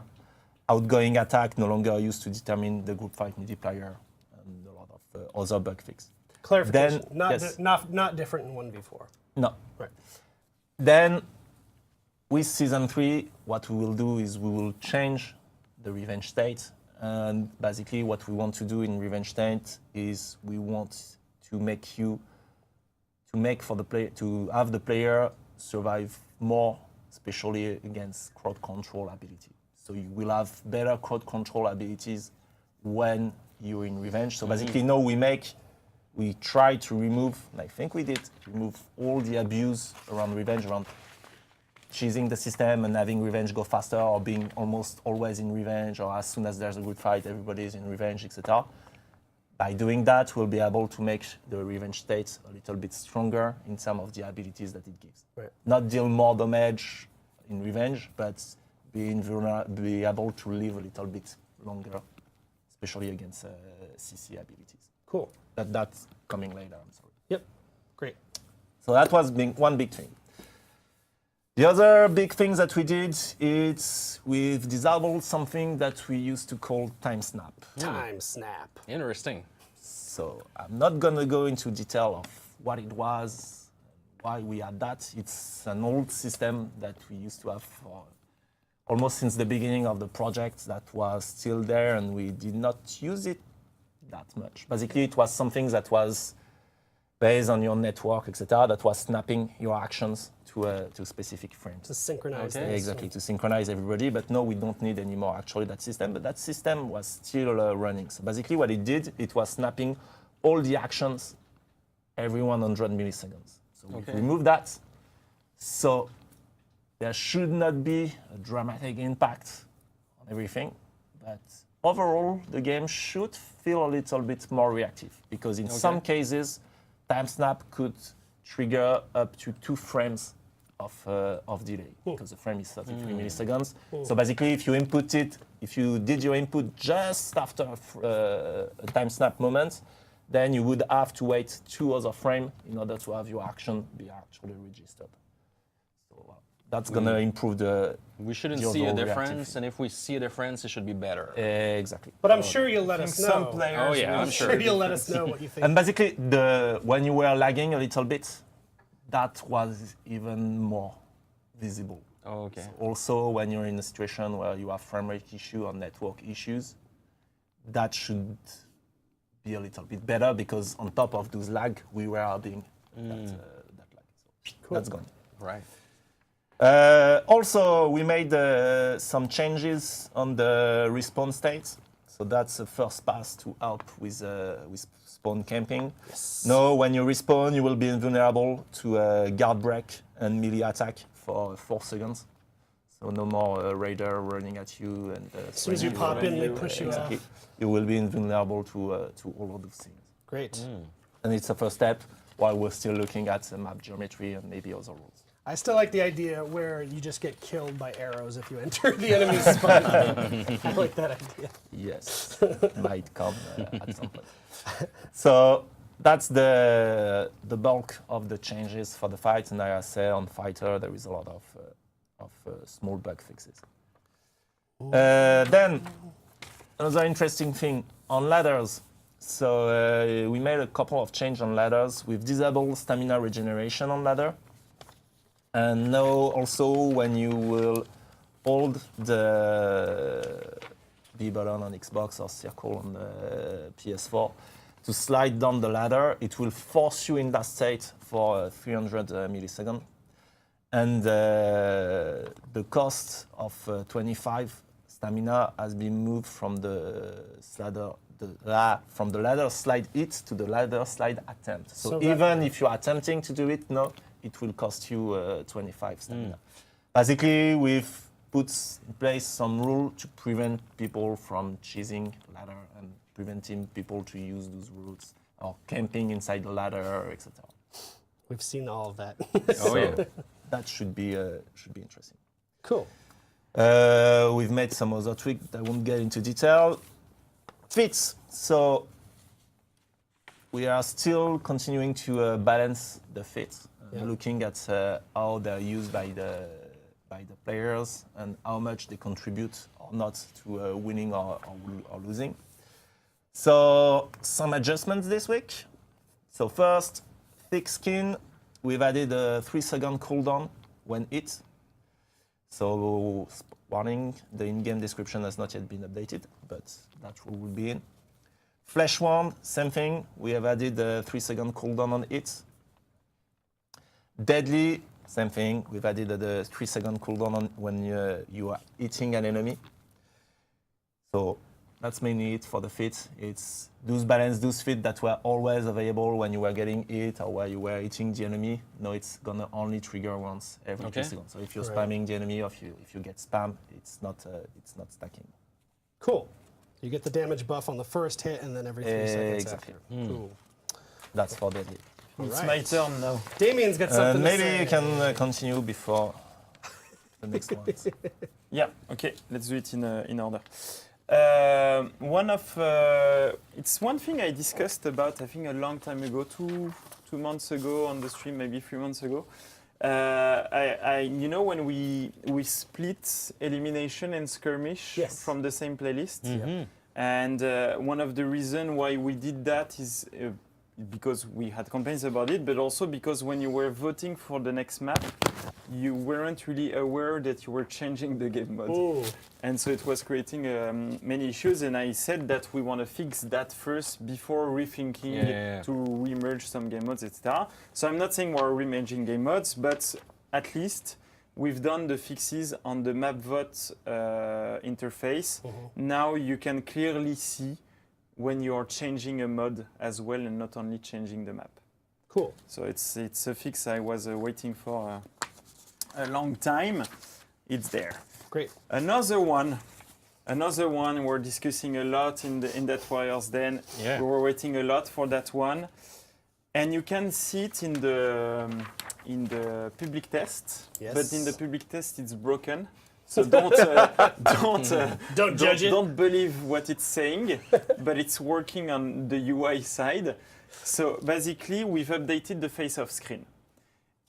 F: Outgoing attack no longer used to determine the group fight multiplier, and a lot of other bug fix.
A: Clarification.
F: Then- yes.
A: Not different in 1v4.
F: No.
A: Right.
F: Then, with season 3, what we will do is we will change the revenge state. And basically, what we want to do in revenge state is we want to have the player survive more, especially against crowd control ability. So you will have better crowd control abilities when you're in revenge. So basically, now we try to remove, and I think we did, remove all the abuse around revenge, around cheesing the system and having revenge go faster, or being almost always in revenge, or as soon as there's a good fight, everybody is in revenge, etc. By doing that, we'll be able to make the revenge state a little bit stronger in terms of the abilities that it gives.
A: Right.
F: Not deal more damage in revenge, but be able to live a little bit longer, especially against CC abilities.
A: Cool.
F: That's coming later, I'm sorry.
A: Yep. Great.
F: So that was one big thing. The other big thing that we did is we've disabled something that we used to call time snap.
A: Time snap.
B: Interesting.
F: So I'm not going to go into detail of what it was, why we had that. It's an old system that we used to have for almost since the beginning of the project that was still there, and we did not use it that much. Basically, it was something that was based on your network, etc., that was snapping your actions to specific frames.
A: To synchronize
B: Okay.
A: things.
F: Exactly, to synchronize everybody. But no, we don't need anymore actually that system. But that system was still running. So basically what it did, it was snapping all the actions every 100 milliseconds. So we removed that. So there should not be a dramatic impact on everything. But overall, the game should feel a little bit more reactive, because in some cases, time snap could trigger up to 2 frames of delay, because the frame is 33 milliseconds. So basically, if you did your input just after a time snap moment, then you would have to wait 2 other frames in order to have your action be actually registered. So that's gonna improve the.
B: We shouldn't
F: the
B: see a
F: overall
B: difference,
F: reactivity.
B: and if we see a difference, it should be better.
F: Exactly.
A: But I'm sure you'll let us know.
C: Some players.
B: Oh, yeah,
C: will-
B: I'm sure.
A: Sure you'll let us know what you think.
F: And basically, when you were lagging a little bit, that was even more visible.
B: Oh, okay.
F: So also, when you're in a situation where you have frame rate issue or network issues, that should be a little bit better, because on top of those lag, we were having that lag. So that's gone.
B: Right.
F: Also, we made some changes on the respawn state. So that's the first pass to help with spawn camping. Now, when you respawn, you will be invulnerable to guard break and melee attack for 4 seconds. So no more raider running at you. And
A: As soon as you pop in, they push you off.
F: You will be invulnerable to all of those things.
A: Great.
F: And it's a first step, while we're still looking at map geometry and maybe other rules.
A: I still like the idea where you just get killed by arrows if you enter the enemy spawn. I like that idea.
F: Yes, might come at some point. So that's the bulk of the changes for the fight. And I say on Fighter, there is a lot of small bug fixes. Then another interesting thing on ladders. So we made a couple of changes on ladders. We've disabled stamina regeneration on ladder. And now also when you will hold the B button on Xbox or circle on the PS4 to slide down the ladder, it will force you in that state for 300 milliseconds. And the cost of 25 stamina has been moved from the ladder slide hit to the ladder slide attempt. So even if you're attempting to do it now, it will cost you 25 stamina. Basically, we've put in place some rule to prevent people from cheesing ladder and preventing people to use those routes or camping inside the ladder, etc.
A: We've seen all of that.
B: Oh, yeah.
F: That should be interesting.
A: Cool.
F: We've made some other tweaks that I won't get into detail. Fits. So we are still continuing to balance the fits, looking at how they're used by the players and how much they contribute or not to winning or losing. So some adjustments this week. So first, thick skin. We've added a 3-second cooldown when hit. So warning, the in-game description has not yet been updated, but that rule will be in. Flesh wound, same thing. We have added a 3-second cooldown on hit. Deadly, same thing. We've added a 3-second cooldown on when you are hitting an enemy. So That's mainly it for the fit. It's those balance, those fit that were always available when you were getting hit or when you were hitting the enemy. No, it's gonna only trigger once every 2 seconds. So if you're spamming the enemy or if you get spam, it's not stacking.
A: Cool. You get the damage buff on the first hit and then every 3 seconds
F: Exactly.
A: after. Cool.
F: That's for deadly.
C: It's
A: Right.
C: my turn now.
A: Damien's got something to
F: Maybe
A: say.
F: you can continue before the next one.
C: Yeah, okay, let's do it in order. It's one thing I discussed about, I think a long time ago, two months ago on the stream, maybe 3 months ago. When we split elimination and skirmish from the same playlist, and one of the reasons why we did that is because we had complaints about it, but also because when you were voting for the next map, you weren't really aware that you were changing the game mode.
A: Ooh.
C: And so it was creating many issues, and I said that we want to fix that first before rethinking to remerge some game modes, etc. So I'm not saying we're remerging game modes, but at least we've done the fixes on the map vote interface. Now you can clearly see when you're changing a mod as well and not only changing the map.
A: Cool.
C: So it's a fix I was waiting for a long time. It's there.
A: Great.
C: Another one we're discussing a lot in that Warriors Den.
B: Yeah.
C: We were waiting a lot for that one. And you can see it in the public test.
A: Yes.
C: But in the public test it's broken. So don't
A: judge it.
C: Don't believe what it's saying, but it's working on the UI side. So basically, we've updated the face-off screen.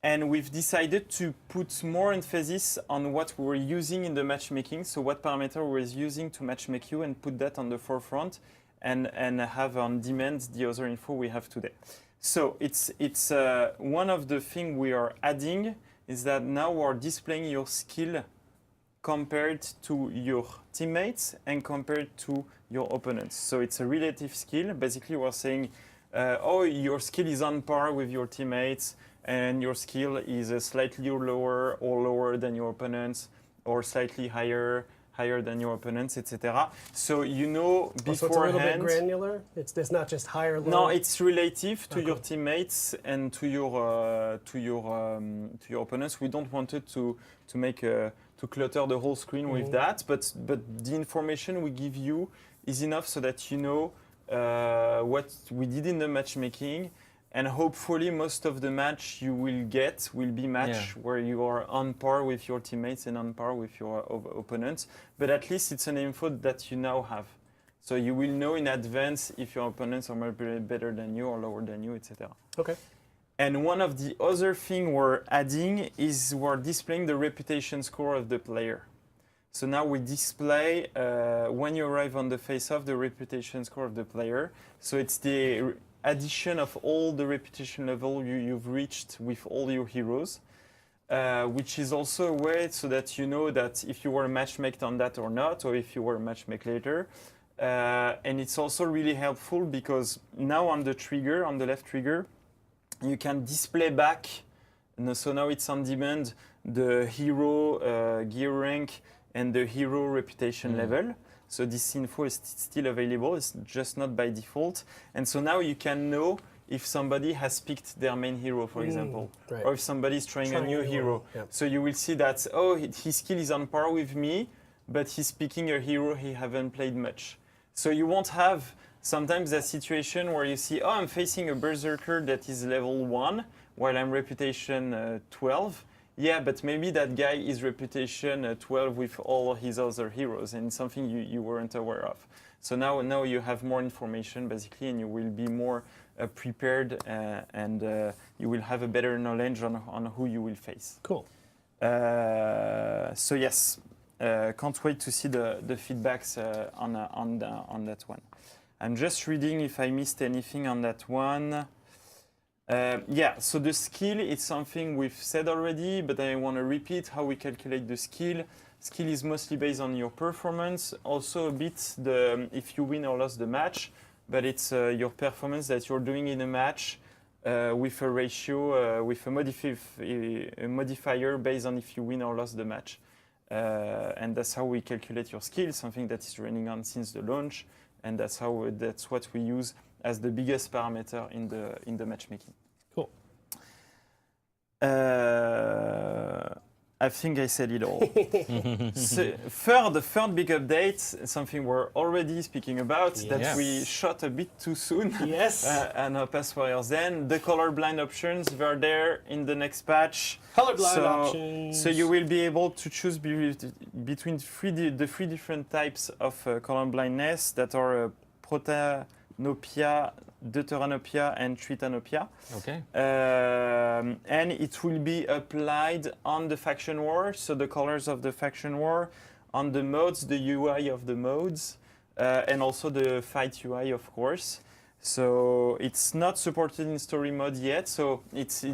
C: And we've decided to put more emphasis on what we were using in the matchmaking, so what parameter we were using to matchmake you, and put that on the forefront, and have on demand the other info we have today. So it's one of the things we are adding is that now we're displaying your skill compared to your teammates and compared to your opponents. So it's a relative skill. Basically, we're saying, your skill is on par with your teammates, and your skill is slightly lower or lower than your opponents, or slightly higher than your opponents, etc. So you know beforehand.
A: So it's a little bit granular. It's not just higher. Low.
C: No, it's relative to your teammates and to your opponents. We don't want it to make to clutter the whole screen with that, but the information we give you is enough so that you know what we did in the matchmaking, and hopefully most of the match you will get will be match where you are on par with your teammates and on par with your opponents. But at least it's an info that you now have. So you will know in advance if your opponents are better than you or lower than you, etc.
A: Okay.
C: And one of the other things we're adding is we're displaying the reputation score of the player. So now we display, when you arrive on the face-off, the reputation score of the player. So it's the addition of all the reputation level you've reached with all your heroes, which is also a way so that you know that if you were matchmaked on that or not, or if you were matchmaked later. And it's also really helpful because now on the trigger, on the left trigger, you can display back, so now it's on demand, the hero gear rank and the hero reputation level. So this info is still available, it's just not by default. And so now you can know if somebody has picked their main hero, for example,
A: right.
C: or if somebody is trying a new hero.
A: Yep.
C: So you will see that, oh, his skill is on par with me, but he's picking a hero he haven't played much. So you won't have sometimes a situation where you see, oh, I'm facing a berserker that is level 1 while I'm reputation 12. Yeah, but maybe that guy is reputation 12 with all his other heroes, and something you weren't aware of. So now you have more information basically, and you will be more prepared, and you will have a better knowledge on who you will face.
A: Cool.
C: So yes, can't wait to see the feedbacks on that one. I'm just reading if I missed anything on that one. So the skill is something we've said already, but I want to repeat how we calculate the skill. Skill is mostly based on your performance, also a bit if you win or lost the match, but it's your performance that you're doing in a match with a ratio, with a modifier based on if you win or lost the match. and that's how we calculate your skill, something that is running on since the launch, and that's what we use as the biggest parameter in the matchmaking.
A: Cool.
C: I think I said it all. The third big update, something we're already speaking about, that we shot a bit too soon.
A: Yes.
C: And past Warriors then. The colorblind options were there in the next patch.
A: Colorblind options.
C: So you will be able to choose between the three different types of colorblindness that are protanopia, deuteranopia, and tritanopia.
B: Okay.
C: And it will be applied on the faction war, so the colors of the faction war, on the modes, the UI of the modes, and also the fight UI, of course. So it's not supported in story mode yet. So it's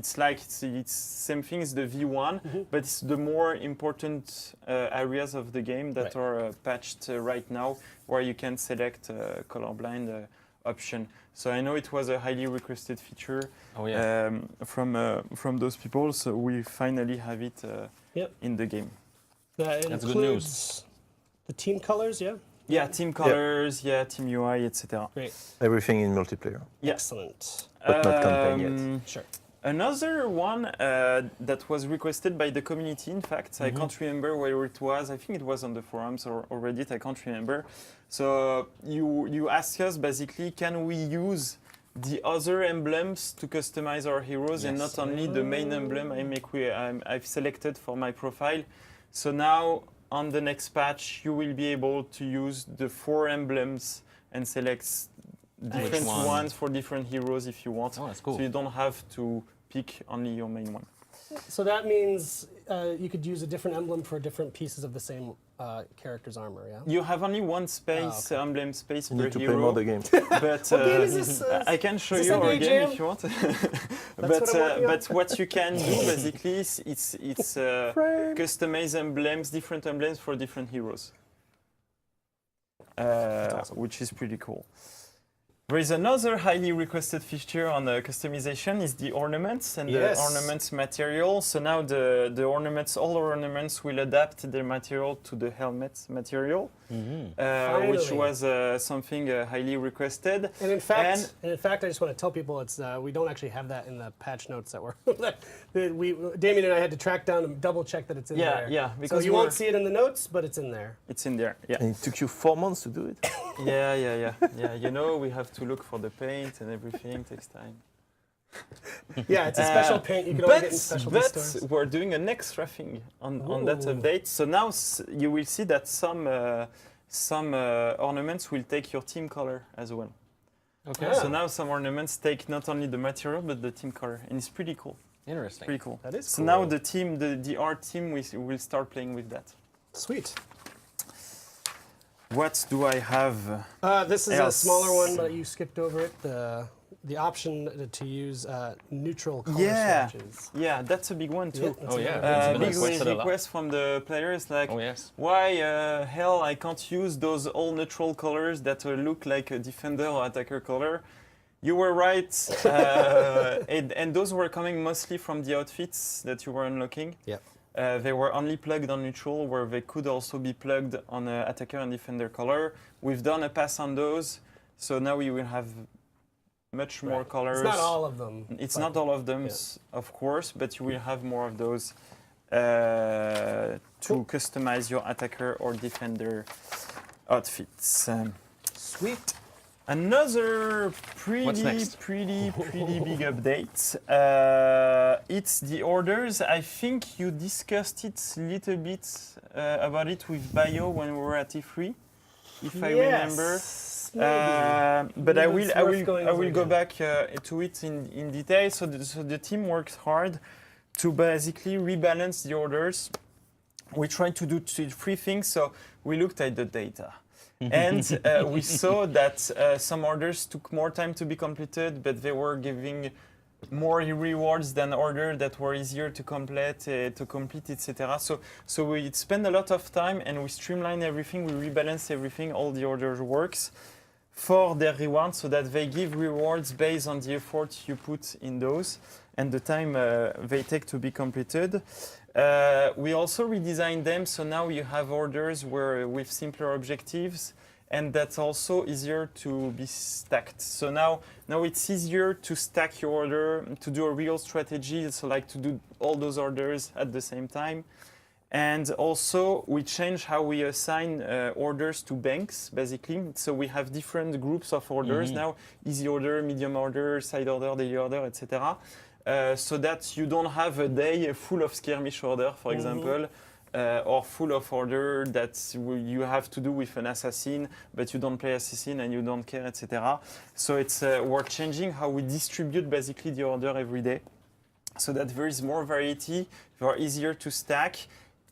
C: same thing as the V1, but it's the more important areas of the game that are patched right now, where you can select colorblind option. So I know it was a highly requested feature from those people. So we finally have it in the game.
A: That
B: That's good news.
A: The team colors, yeah?
C: Yeah, team colors, team UI, etc.
A: Great.
F: Everything in multiplayer,
A: Excellent.
F: but not campaign yet.
A: Sure.
C: Another one that was requested by the community, in fact, I can't remember where it was. I think it was on the forums or Reddit, I can't remember. So you ask us basically, can we use the other emblems to customize our heroes and not only the main emblem I've selected for my profile. So now on the next patch, you will be able to use the 4 emblems and select different ones for different heroes if you want.
B: Oh, that's cool.
C: So you don't have to pick only your main one.
A: So that means you could use a different emblem for different pieces of the same character's armor, yeah?
C: You have only one space, emblem space
F: You
C: per
F: need to play
C: hero.
F: more the game.
C: But
A: What game is this?
C: I can show
A: is
C: you
A: this
C: our
A: NBA
C: game
A: Jam?
C: if you want.
A: what I'm working on.
C: But what you can do basically is it's customize emblems, different emblems for different heroes, which is pretty cool. There is another highly requested feature on the customization is the ornaments and the ornaments material. So now the ornaments, all ornaments will adapt their material to the helmet material, which was something highly requested.
A: And in fact, I just want to tell people it's we don't actually have that in the patch notes that were Damien and I had to track down and double check that it's in there.
C: Yeah,
A: So
C: because
A: you won't see it in the notes, but it's in there.
C: it's in there. Yeah.
F: And it took you 4 months to do it.
C: Yeah. You know, we have to look for the paint and everything. Takes time.
A: Yeah, it's a special paint. You can only get in specialty
C: but
A: stores.
C: we're doing an extra thing on that update. So now you will see that some ornaments will take your team color as well.
B: Okay.
C: So now some ornaments take not only the material but the team color, and it's pretty cool.
B: Interesting.
C: Pretty cool.
A: That is
C: So
A: cool.
C: now the team, the art team, will start playing with that.
A: Sweet.
C: What do I have?
A: This is
C: else?
A: a smaller one, but you skipped over it. The option to use neutral color swatches.
C: Yeah, that's a big one too.
A: Yeah, that's
B: Oh,
A: a
B: yeah.
A: good
B: That's
A: one.
B: been
C: Big
B: requested a lot.
C: request from the players like,
B: Oh, yes.
C: why hell I can't use those all neutral colors that look like a defender or attacker color? You were right, and those were coming mostly from the outfits that you were unlocking.
A: Yep.
C: They were only plugged on neutral, where they could also be plugged on attacker and defender color. We've done a pass on those, so now we will have much more colors.
A: It's not all of them.
C: It's not all of them, of course, but you will have more of those to customize your attacker or defender outfits.
A: Sweet.
C: Another
B: What's next?
C: pretty big update. It's the orders. I think you discussed it a little bit about it with Bio when we were at E3, if I remember. But I will go back to it in detail. So the team works hard to basically rebalance the orders. We tried to do 3 things. So we looked at the data. And we saw that some orders took more time to be completed, but they were giving more rewards than orders that were easier to complete, etc. So we spend a lot of time and we streamline everything, we rebalance everything, all the orders works. for their rewards, so that they give rewards based on the effort you put in those and the time they take to be completed. We also redesigned them, so now you have orders with simpler objectives, and that's also easier to be stacked. So now it's easier to stack your order, to do a real strategy, so like to do all those orders at the same time. And also we change how we assign orders to banks, basically. So we have different groups of orders now, easy order, medium order, side order, daily order, etc. So that you don't have a day full of skirmish order, for example, or full of order that you have to do with an assassin, but you don't play assassin and you don't care, etc. So it's we're changing how we distribute basically the order every day, so that there is more variety, they are easier to stack,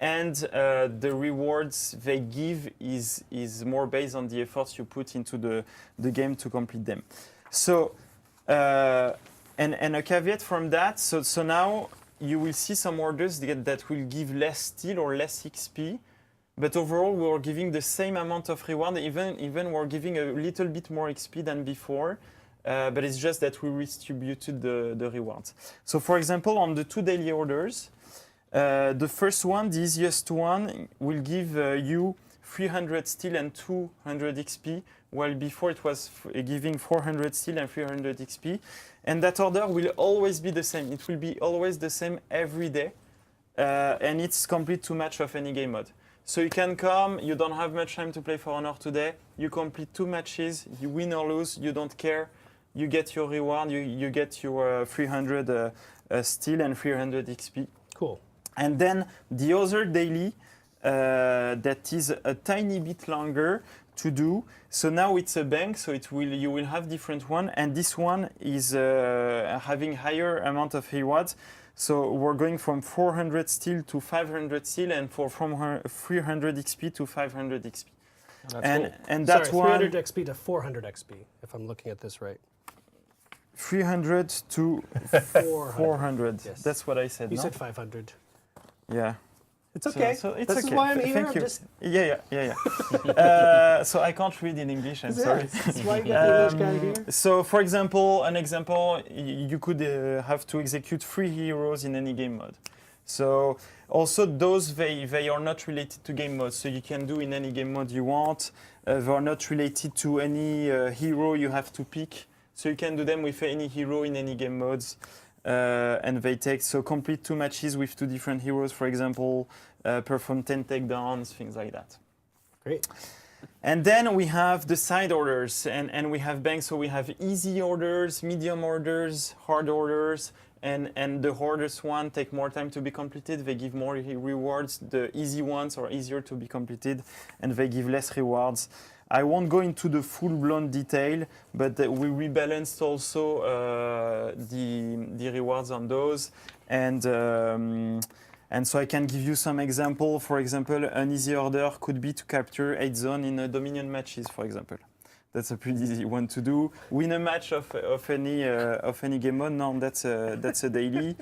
C: and the rewards they give is more based on the efforts you put into the game to complete them. So. And a caveat from that, so now you will see some orders that will give less steel or less XP, but overall we're giving the same amount of reward, even we're giving a little bit more XP than before, but it's just that we redistributed the rewards. So for example, on the 2 daily orders, the first one, the easiest one, will give you 300 steel and 200 XP, while before it was giving 400 steel and 300 XP. And that order will always be the same. It will be always the same every day. And it's complete to match of any game mode. So you can come, you don't have much time to play For Honor today, you complete 2 matches, you win or lose, you don't care, you get your reward, you get your 300 steel and 300 XP.
A: Cool.
C: And then the other daily, that is a tiny bit longer to do. So now it's a bank, so you will have different one, and this one is having higher amount of rewards. So we're going from 400 steel to 500 steel, and from 300 XP to 500 XP.
A: That's
C: and
A: cool.
C: and that
A: Sorry,
C: one
A: 300 XP to 400 XP, if I'm looking at this right.
C: 300 to 400.
A: Yes.
C: That's what I said.
A: You
C: no?
A: said 500.
C: Yeah.
A: It's okay.
C: So it's
A: this
C: okay.
A: is why I'm here.
C: Thank
A: I'm
C: you.
A: just,
C: Yeah. So I can't read in English. I'm sorry.
A: That's why you got the English guy here.
C: So, for example, you could have to execute 3 heroes in any game mode. So, also those they are not related to game mode. So you can do in any game mode you want. They are not related to any hero you have to pick. So you can do them with any hero in any game modes. And they take, so complete 2 matches with 2 different heroes, for example, perform 10 takedowns, things like that.
A: Great.
C: And then we have the side orders, and we have banks, so we have easy orders, medium orders, hard orders, and the hardest one take more time to be completed, they give more rewards, the easy ones are easier to be completed, and they give less rewards. I won't go into the full-blown detail, but we rebalanced also the rewards on those, and so I can give you some example. For example, an easy order could be to capture 8 zones in Dominion matches, for example. That's a pretty easy one to do. Win a match of any game mode. No, that's a daily.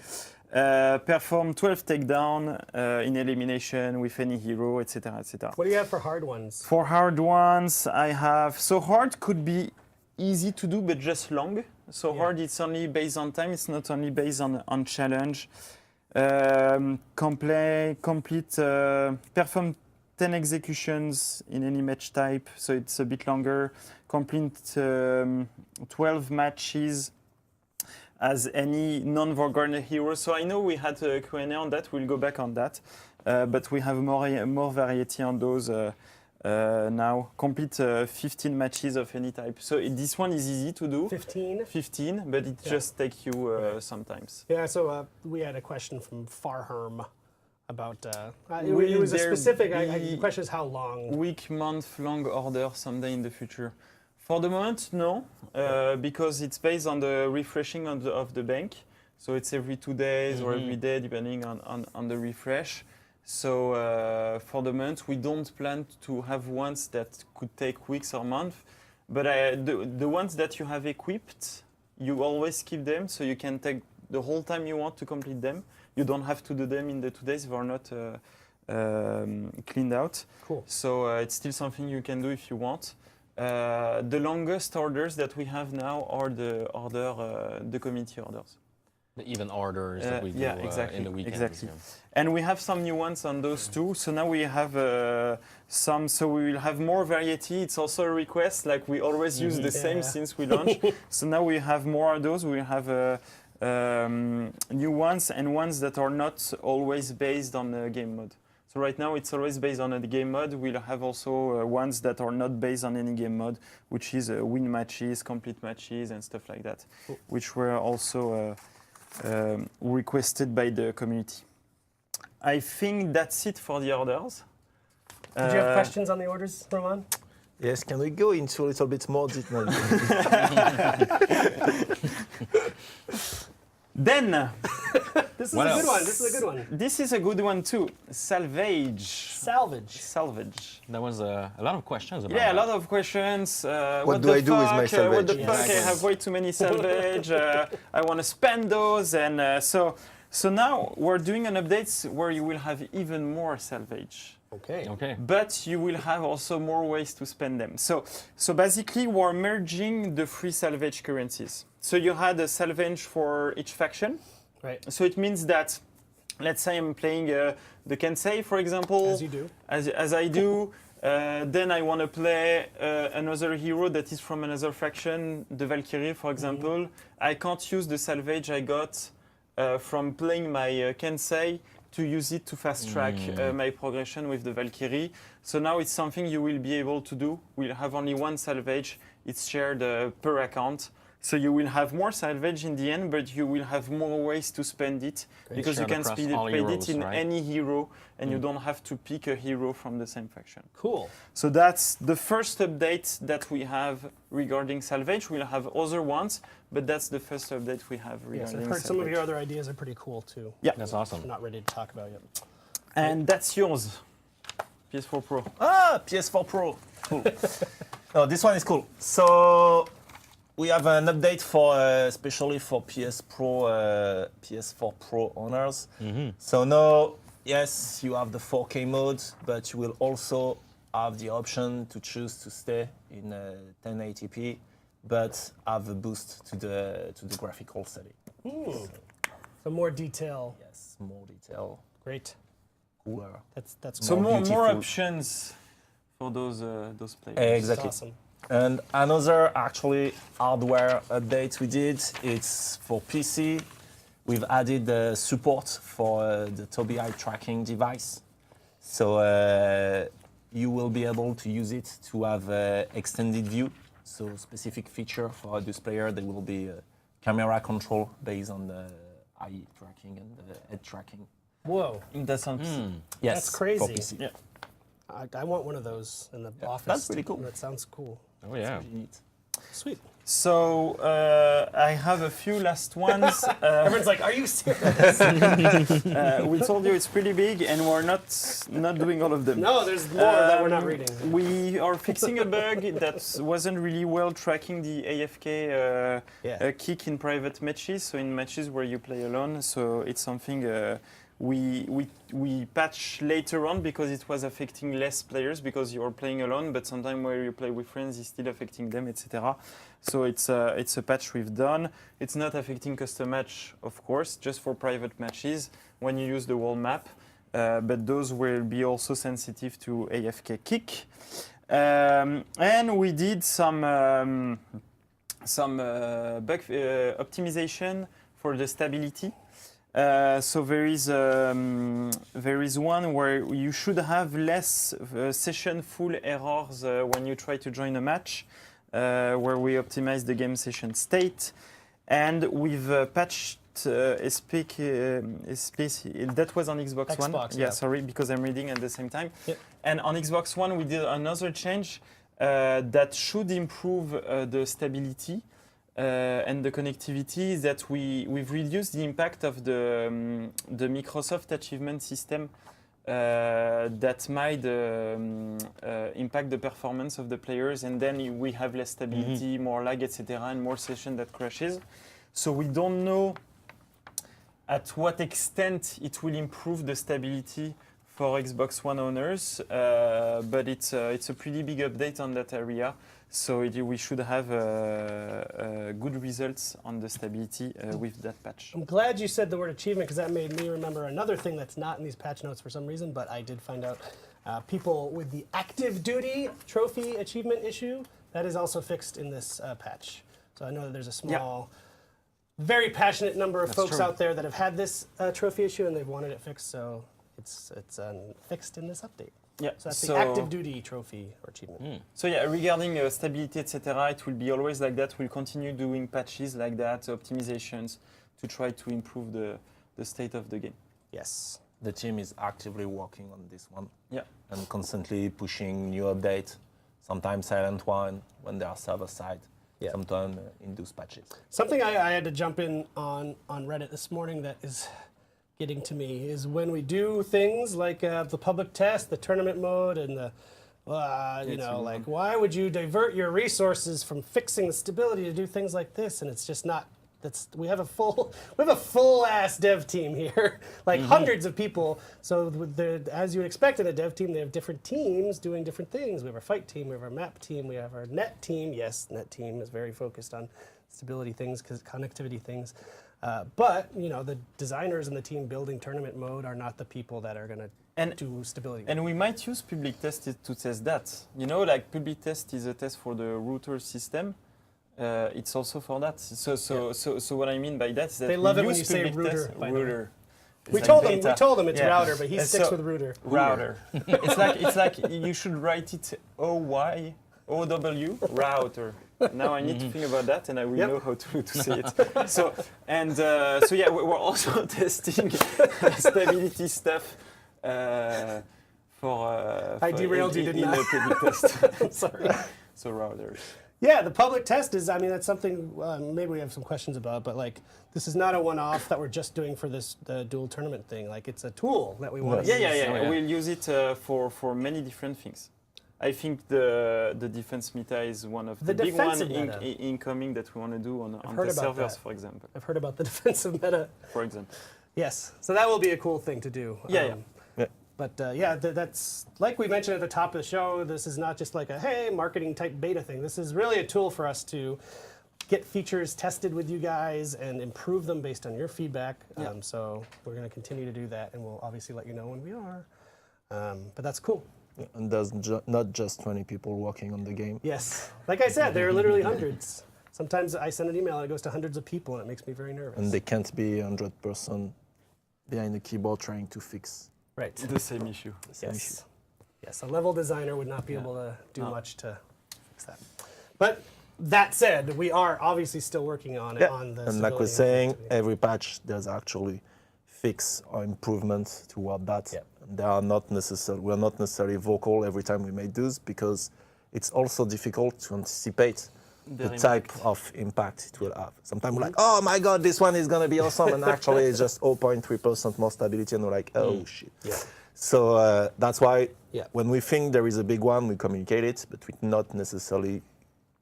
C: Perform 12 takedown in elimination with any hero, etc., etc.
A: What do you have for hard ones?
C: For hard ones, I have... So hard could be easy to do, but just long. So hard, it's only based on time. It's not only based on challenge. Perform 10 executions in any match type, so it's a bit longer. Complete 12 matches as any non-Vorgarner hero. So I know we had a Q&A on that, we'll go back on that. But we have more variety on those now. Complete 15 matches of any type. So this one is easy to do.
A: 15?
C: 15, but it just takes you sometimes.
A: Yeah, so we had a question from Farherm about, it was a specific, the question is how long?
C: Week, month, long order someday in the future. For the moment, no, because it's based on the refreshing of the bank. So it's every 2 days or every day, depending on the refresh. So for the moment, we don't plan to have ones that could take weeks or months. But the ones that you have equipped, you always keep them, so you can take the whole time you want to complete them. You don't have to do them in the 2 days. They are not cleaned out.
A: Cool.
C: So it's still something you can do if you want. the longest orders that we have now are the community orders.
B: The even orders that we do
C: yeah, exactly,
B: in the weekends.
C: exactly.
B: Yeah.
C: And we have some new ones on those too. So now we have some. So we will have more variety. It's also a request. Like we always use the same since we launched. So now we have more of those. We have new ones and ones that are not always based on the game mode. So right now it's always based on a game mode. We'll have also ones that are not based on any game mode, which is win matches, complete matches, and stuff like that, which were also requested by the community. I think that's it for the orders.
A: Did you have questions on the orders, Roman?
F: Yes, can we go into a little bit more detail?
C: Then,
A: This is
B: What
A: a
B: else?
A: good one. This is a good one.
C: this is a good one too. Salvage.
A: Salvage.
C: Salvage.
B: There was a lot of questions about
C: Yeah, a
B: that.
C: lot of questions.
F: What do I do with my
C: What the
F: salvage?
C: fuck? I have way too many salvage. I want to spend those, and so now we're doing an update where you will have even more salvage.
A: Okay.
B: Okay.
C: But you will have also more ways to spend them. So basically, we're merging the free salvage currencies. So you had a salvage for each faction.
A: Right.
C: So it means that, let's say I'm playing the Kensei, for example.
A: As you do.
C: As I do. Then I want to play another hero that is from another faction, the Valkyrie, for example. I can't use the salvage I got from playing my Kensei to use it to fast track my progression with the Valkyrie. So now it's something you will be able to do. We'll have only one salvage. It's shared per account. So you will have more salvage in the end, but you will have more ways to spend it because you
B: Shared
C: can
B: across
C: spend
B: all
C: it
B: heroes,
C: in
B: right?
C: any hero, and you don't have to pick a hero from the same faction.
A: Cool.
C: So that's the first update that we have regarding salvage. We'll have other ones, but that's the first update we have regarding
A: Yes, I've heard
C: salvage.
A: some of your other ideas are pretty cool too.
C: Yeah,
B: That's awesome.
A: I'm not ready to talk about yet.
C: and that's yours, PS4 Pro.
F: Ah, PS4 Pro. Cool. No, this one is cool. So we have an update for especially for PS4 Pro owners. So now, yes, you have the 4K mode, but you will also have the option to choose to stay in 1080p, but have a boost to the graphical setting.
A: So more detail.
F: Yes, more detail,
A: Great.
F: cooler.
A: That's
C: So more
F: beautiful.
C: options for those players.
F: Exactly.
A: awesome.
F: And another actually hardware update we did, it's for PC. We've added support for the Tobii eye tracking device. So you will be able to use it to have extended view. So specific feature for this player, there will be camera control based on the eye tracking and the head tracking.
A: Whoa.
C: That's on
F: Yes,
A: That's crazy.
F: for PC.
C: Yeah.
A: I want one of those in the office.
F: that's really cool.
A: That sounds cool.
B: Oh yeah.
F: Pretty neat.
A: Sweet.
C: So I have a few last ones.
A: Everyone's like, "Are you serious?"
C: We told you it's pretty big, and we're not doing all of them.
A: No, there's more that we're not reading.
C: We are fixing a bug that wasn't really well tracking the AFK kick in private matches, so in matches where you play alone. So it's something we patch later on because it was affecting less players because you're playing alone, but sometimes where you play with friends, it's still affecting them, etc. So it's a patch we've done. It's not affecting custom match, of course, just for private matches when you use the wall map. But those will be also sensitive to AFK kick. And we did some bug optimization for the stability. So there is one where you should have less session full errors when you try to join a match, where we optimize the game session state, and we've patched that was on Xbox One.
A: Yeah.
C: Sorry, because I'm reading at the same time.
A: Yep.
C: And on Xbox One, we did another change that should improve the stability. And the connectivity is that we've reduced the impact of the Microsoft achievement system that might impact the performance of the players, and then we have less stability, more lag, etc., and more session that crashes. So we don't know at what extent it will improve the stability for Xbox One owners, but it's a pretty big update on that area. So we should have good results on the stability with that patch.
A: I'm glad you said the word achievement because that made me remember another thing that's not in these patch notes for some reason, but I did find out people with the active duty trophy achievement issue, that is also fixed in this patch. So I know that there's a small, very passionate number of folks out there that have had this trophy issue and they've wanted it fixed, so it's fixed in this update.
C: Yeah.
A: So that's the active duty trophy or achievement.
C: So yeah, regarding stability, etc., it will be always like that. We'll continue doing patches like that, optimizations, to try to improve the state of the game.
A: Yes.
F: The team is actively working on this one.
C: Yeah.
F: And constantly pushing new updates, sometimes silent one when they are server side, sometimes induced patches.
A: Something I had to jump in on Reddit this morning that is getting to me is when we do things like the public test, the tournament mode, and the, like, why would you divert your resources from fixing the stability to do things like this? And it's just not. We have a full ass dev team here, like hundreds of people. So as you would expect in a dev team, they have different teams doing different things. We have our fight team, we have our map team, we have our net team. Yes, net team is very focused on stability things, connectivity things. But the designers and the team building tournament mode are not the people that are going to do stability.
C: And we might use public test to test that. Like public test is a test for the router system. It's also for that. So what I mean by that is that
A: they love it when you say router. We told him it's router, but he sticks with router.
C: Router. it's like you should write it OW router. Now I need to think about that, and I will know how to say it. So yeah, we're also testing stability stuff for
A: I derailed you, didn't I?
C: In the public test.
A: Sorry.
C: So routers.
A: Yeah, the public test is, that's something maybe we have some questions about, but like this is not a one-off that we're just doing for this dual tournament thing. Like it's a tool that we want to use.
C: Yeah. We'll use it for many different things. I think the defense meta is one of the big ones incoming that we want to do on the servers, for example.
A: I've heard about the defensive meta.
C: For example.
A: Yes, so that will be a cool thing to do. But that's like we mentioned at the top of the show, this is not just like a, hey, marketing type beta thing. This is really a tool for us to get features tested with you guys and improve them based on your feedback. So we're going to continue to do that, and we'll obviously let you know when we are. But that's cool.
F: And there's not just 20 people working on the game.
A: Yes. Like I said, there are literally hundreds. Sometimes I send an email and it goes to hundreds of people, and it makes me very nervous.
F: And they can't be 100% behind the keyboard trying to fix
C: the same issue.
A: Yes, a level designer would not be able to do much to fix that. But that said, we are obviously still working on it.
F: And like we're saying, every patch there's actually fix or improvement toward that. They are not necessarily, we're not necessarily vocal every time we make those because it's also difficult to anticipate the type of impact it will have. Sometimes we're like, oh my God, this one is going to be awesome. And actually it's just 0.3% more stability. And we're like, oh shit. So that's why when we think there is a big one, we communicate it, but we not necessarily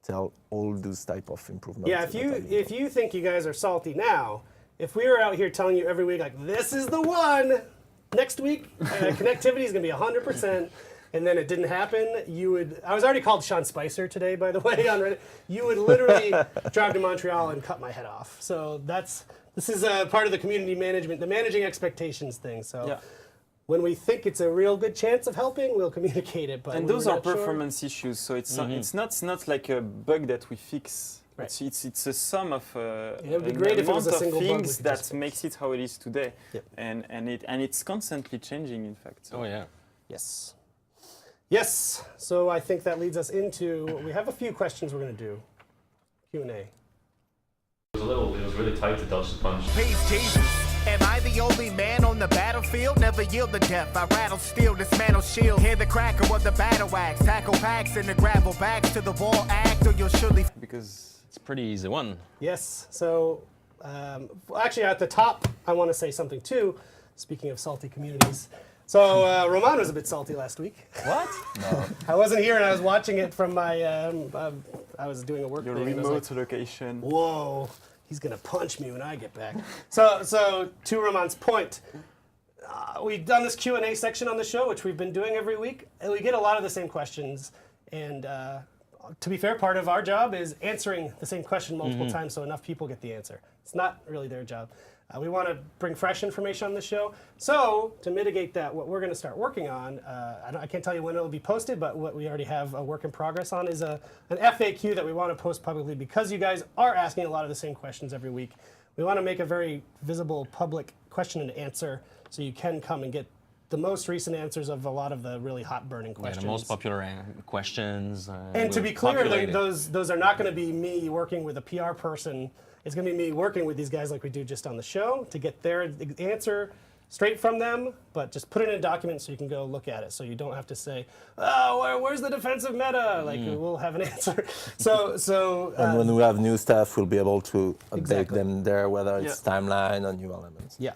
F: tell all those type of improvements.
A: Yeah, if you think you guys are salty now, if we were out here telling you every week, like, this is the one, next week, connectivity is going to be 100%, and then it didn't happen, I was already called Sean Spicer today, by the way, on Reddit. You would literally drive to Montreal and cut my head off. So this is part of the community management, the managing expectations thing. So when we think it's a real good chance of helping, we'll communicate it. But
C: those are performance issues, so it's not like a bug that we fix. Right. It's a sum of
A: it would be great if it was a single
C: things that makes it how it is today, and it's constantly changing, in fact. So.
B: Oh yeah.
A: Yes. So I think that leads us into, we have a few questions we're going to do. Q&A.
G: It was really tight to dodge the punch.
H: Peace, Jesus. Am I the only man on the battlefield? Never yield to death. I rattle steel, dismantle shield. Hear the cracker of the battle axe. Tackle packs in the gravel backs to the wall act, or you'll surely.
C: Because
B: it's a pretty easy one.
A: Yes. So actually, at the top, I want to say something too. Speaking of salty communities. So Roman was a bit salty last week.
C: What?
F: No.
A: I wasn't here and I was watching it from my, I was doing a work
C: your
A: thing.
C: remote location.
A: Whoa, he's going to punch me when I get back. So to Roman's point, we've done this Q&A section on the show, which we've been doing every week, and we get a lot of the same questions. And to be fair, part of our job is answering the same question multiple times so enough people get the answer. It's not really their job. We want to bring fresh information on the show. So to mitigate that, what we're going to start working on, I can't tell you when it'll be posted, but what we already have a work in progress on is an FAQ that we want to post publicly because you guys are asking a lot of the same questions every week. We want to make a very visible public question and answer so you can come and get the most recent answers of a lot of the really hot burning questions.
B: The most popular questions.
A: And to be clear, those are not going to be me working with a PR person. It's going to be me working with these guys like we do just on the show to get their answer straight from them, but just put it in a document so you can go look at it. So you don't have to say, oh, where's the defensive meta? Like, we'll have an answer.
F: And when we have new stuff, we'll be able to update
A: Exactly.
F: them there, whether it's timeline or new elements.
A: Yeah.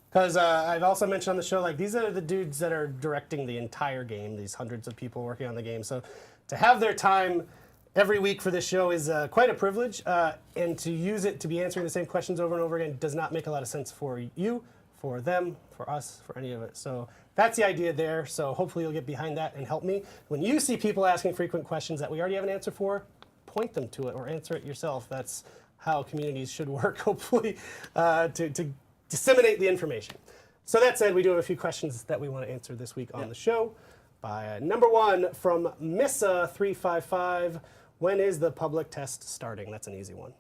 A: Because I've also mentioned on the show, like, these are the dudes that are directing the entire game, these hundreds of people working on the game. So to have their time every week for this show is quite a privilege. And to use it to be answering the same questions over and over again does not make a lot of sense for you, for them, for us, for any of it. So that's the idea there. So hopefully you'll get behind that and help me. When you see people asking frequent questions that we already have an answer for, point them to it or answer it yourself. That's how communities should work, hopefully, to disseminate the information. So that said, we do have a few questions that we want to answer this week on the show. By number one from Missa355, when is the public test starting? That's an easy one.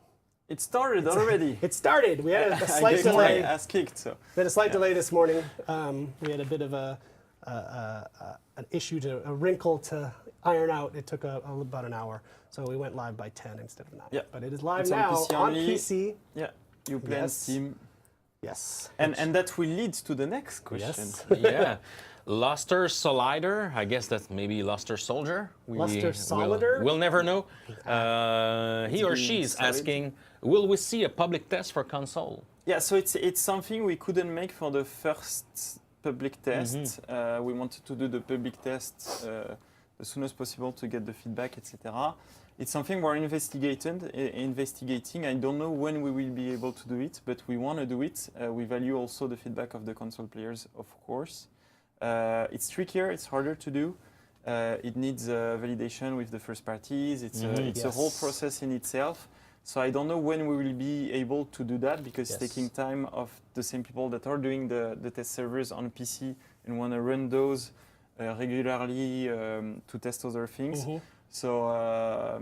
C: It started already.
A: It started. We had a
C: I
A: slight
C: gave my
A: delay.
C: ass kicked, so.
A: We had a slight delay this morning. We had a bit of an issue, a wrinkle to iron out. It took about an hour. So we went live by 10 instead of 9.
C: Yeah.
A: But it is live
C: It's
A: now
C: PC
A: on
C: only.
A: PC.
C: Yeah, you play on
A: Yes.
C: Steam.
A: Yes.
C: And that will lead to the next question.
A: Yes.
B: Yeah. Luster Solider, I guess that's maybe Luster Soldier.
A: Luster Solider?
B: We'll never know. He or she is
C: solid.
B: asking, will we see a public test for console?
C: Yeah, so it's something we couldn't make for the first public test. We wanted to do the public test as soon as possible to get the feedback, etc. It's something we're investigating. I don't know when we will be able to do it, but we want to do it. We value also the feedback of the console players, of course. It's trickier, it's harder to do. It needs validation with the first parties. It's a whole process in itself. So I don't know when we will be able to do that because it's taking time of the same people that are doing the test servers on PC and want to run those regularly to test other things. So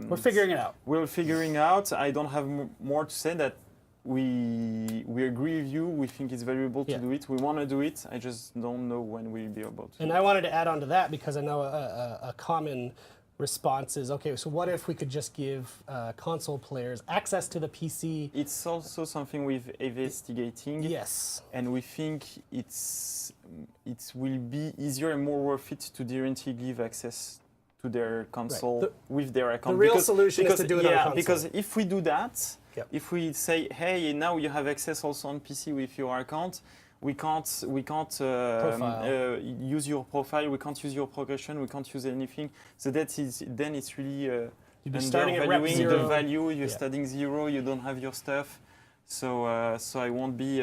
A: We're figuring it out.
C: We're figuring out. I don't have more to say that we agree with you. We think it's valuable to do it. We want to do it. I just don't know when we'll be able to.
A: And I wanted to add on to that because I know a common response is, okay, so what if we could just give console players access to the PC?
C: It's also something we're investigating.
A: Yes.
C: And we think it will be easier and more worth it to directly give access to their console with their account.
A: The real solution is to do it on console.
C: Because if we do that, if we say, hey, now you have access also on PC with your account, we can't use your profile, we can't use your progression, we can't use anything. So then it's really
A: you'd be starting at rep
C: undervaluing the
A: zero.
C: value. You're starting 0. You don't have your stuff. So I won't be.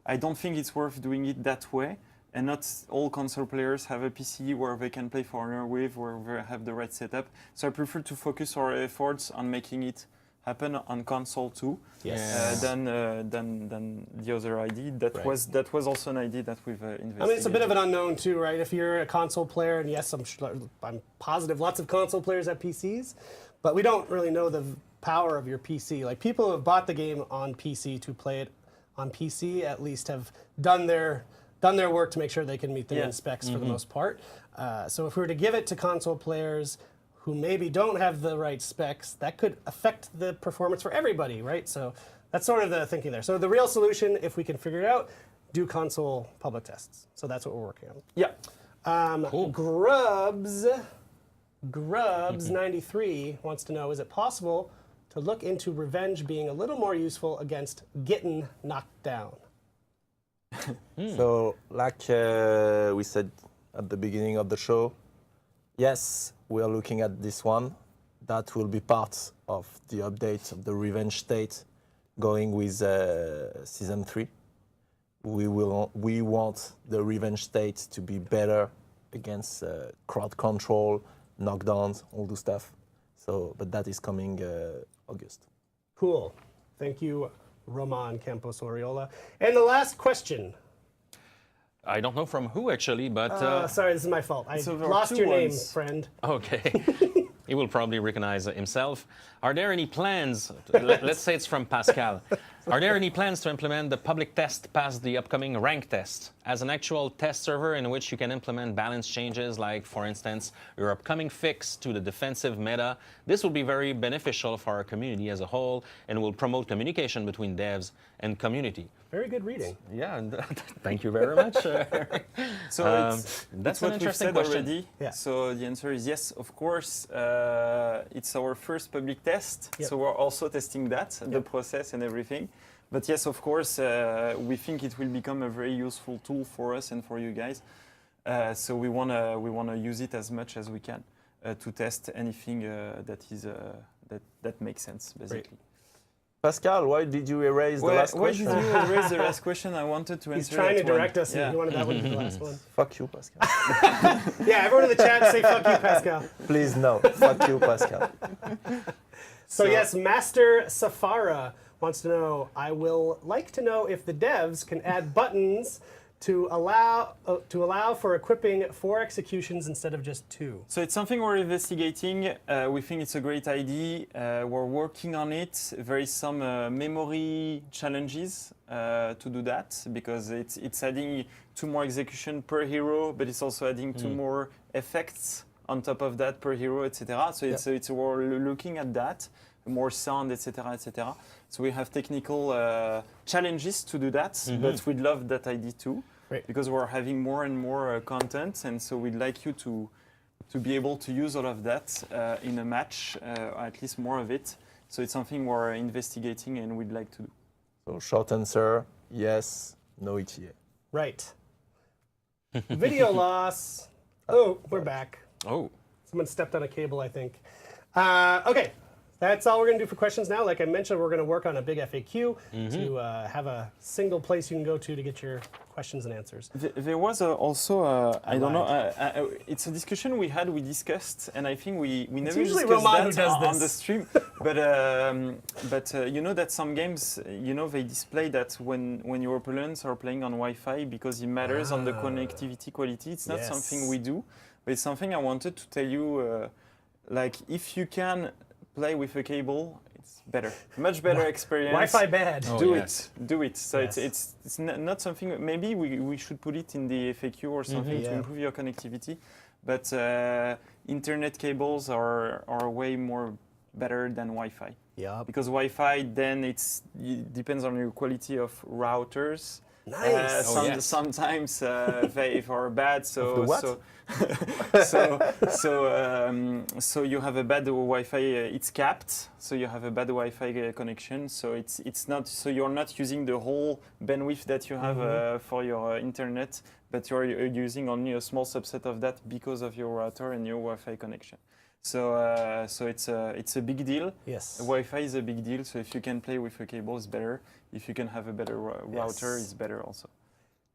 C: I don't think it's worth doing it that way. And not all console players have a PC where they can play For Honor with, where they have the right setup. So I prefer to focus our efforts on making it happen on console too, than the other idea. That was also an idea that we've investigated.
A: I mean, it's a bit of an unknown too, right? If you're a console player, and yes, I'm positive lots of console players have PCs, but we don't really know the power of your PC. Like, people who have bought the game on PC to play it on PC at least have done their work to make sure they can meet the main specs for the most part. So if we were to give it to console players who maybe don't have the right specs, that could affect the performance for everybody, right? So that's sort of the thinking there. So the real solution, if we can figure it out, do console public tests. So that's what we're working on.
C: Yeah.
B: Cool.
A: Grubs93 wants to know, is it possible to look into Revenge being a little more useful against getting knocked down?
F: So, like we said at the beginning of the show, yes, we are looking at this one. That will be part of the update of the Revenge state going with Season 3. we want the revenge state to be better against crowd control, knockdowns, all the stuff. So, but that is coming August.
A: Cool. Thank you, Roman Campos Oriola. And the last question.
B: I don't know from who actually, but
A: Sorry, this is my fault. I
C: So there are
A: lost
C: two
A: your name,
C: ones.
A: friend.
B: okay. He will probably recognize himself. Are there any plans? Let's say it's from Pascal. Are there any plans to implement the public test past the upcoming rank test as an actual test server in which you can implement balance changes, like, for instance, your upcoming fix to the defensive meta? This will be very beneficial for our community as a whole and will promote communication between devs and community.
A: Very good reading.
B: Yeah, and thank you very much.
C: So
B: That's
C: that's
B: an
C: what we've
B: interesting
C: said
B: question.
C: already.
A: Yeah.
C: So the answer is yes, of course. It's our first public test,
A: Yep.
C: so we're also testing that, the process and everything. But yes, of course, we think it will become a very useful tool for us and for you guys. So we wanna use it as much as we can to test anything that makes sense, basically.
F: Pascal, why did you erase the last
C: Why
F: question?
C: did you raise the last question? I wanted to
A: He's
C: answer
A: trying to
C: that one.
A: direct us,
C: Yeah.
A: and he wanted that one to be the last one.
F: Fuck you, Pascal.
A: Yeah, everyone in the chat say fuck you, Pascal.
F: Please, no. Fuck you, Pascal.
A: So yes, Master Safara wants to know, I will like to know if the devs can add buttons to allow for equipping 4 executions instead of just 2.
C: So it's something we're investigating. We think it's a great idea. We're working on it. There is some memory challenges to do that because it's adding 2 more execution per hero, but it's also adding 2 more effects on top of that per hero, etc. So it's we're looking at that, more sound, etc., etc. So we have technical challenges to do that, but we'd love that idea too.
A: Great.
C: Because we're having more and more content, and so we'd like you to be able to use all of that in a match, or at least more of it. So it's something we're investigating and we'd like to do.
F: So short answer, yes, no ETA.
A: Right. Video loss. Oh, we're back.
B: Oh.
A: Someone stepped on a cable, I think. Okay, that's all we're going to do for questions now. Like I mentioned, we're going to work on a big FAQ to have a single place you can go to get your questions and answers.
C: There was also, I don't know, it's a discussion we discussed, and I think we never
A: usually
C: discussed
A: Roman
C: that
A: who does
C: on
A: this.
C: the stream. But you know that some games, they display that when your opponents are playing on Wi-Fi because it matters on the connectivity quality. It's not
A: Yes.
C: something we do, but it's something I wanted to tell you. Like if you can play with a cable, it's better, much better experience.
A: Wi-Fi bad.
B: Oh,
C: Do
B: yes.
C: it. So
A: Yes.
C: it's not something. Maybe we should put it in the FAQ or something to
A: Yeah.
C: improve your connectivity. But internet cables are way more better than Wi-Fi
A: Yeah.
C: because Wi-Fi then it depends on your quality of routers.
A: Nice.
B: Oh, yes.
C: Sometimes they are bad. So
F: Of the what?
C: so you have a bad Wi-Fi. It's capped, so you have a bad Wi-Fi connection. So it's not. So you're not using the whole bandwidth that you have for your internet, but you're using only a small subset of that because of your router and your Wi-Fi connection. So it's a big deal.
A: Yes.
C: Wi-Fi is a big deal. So if you can play with a cable, it's better. If you can have a better router,
A: Yes.
C: it's better also.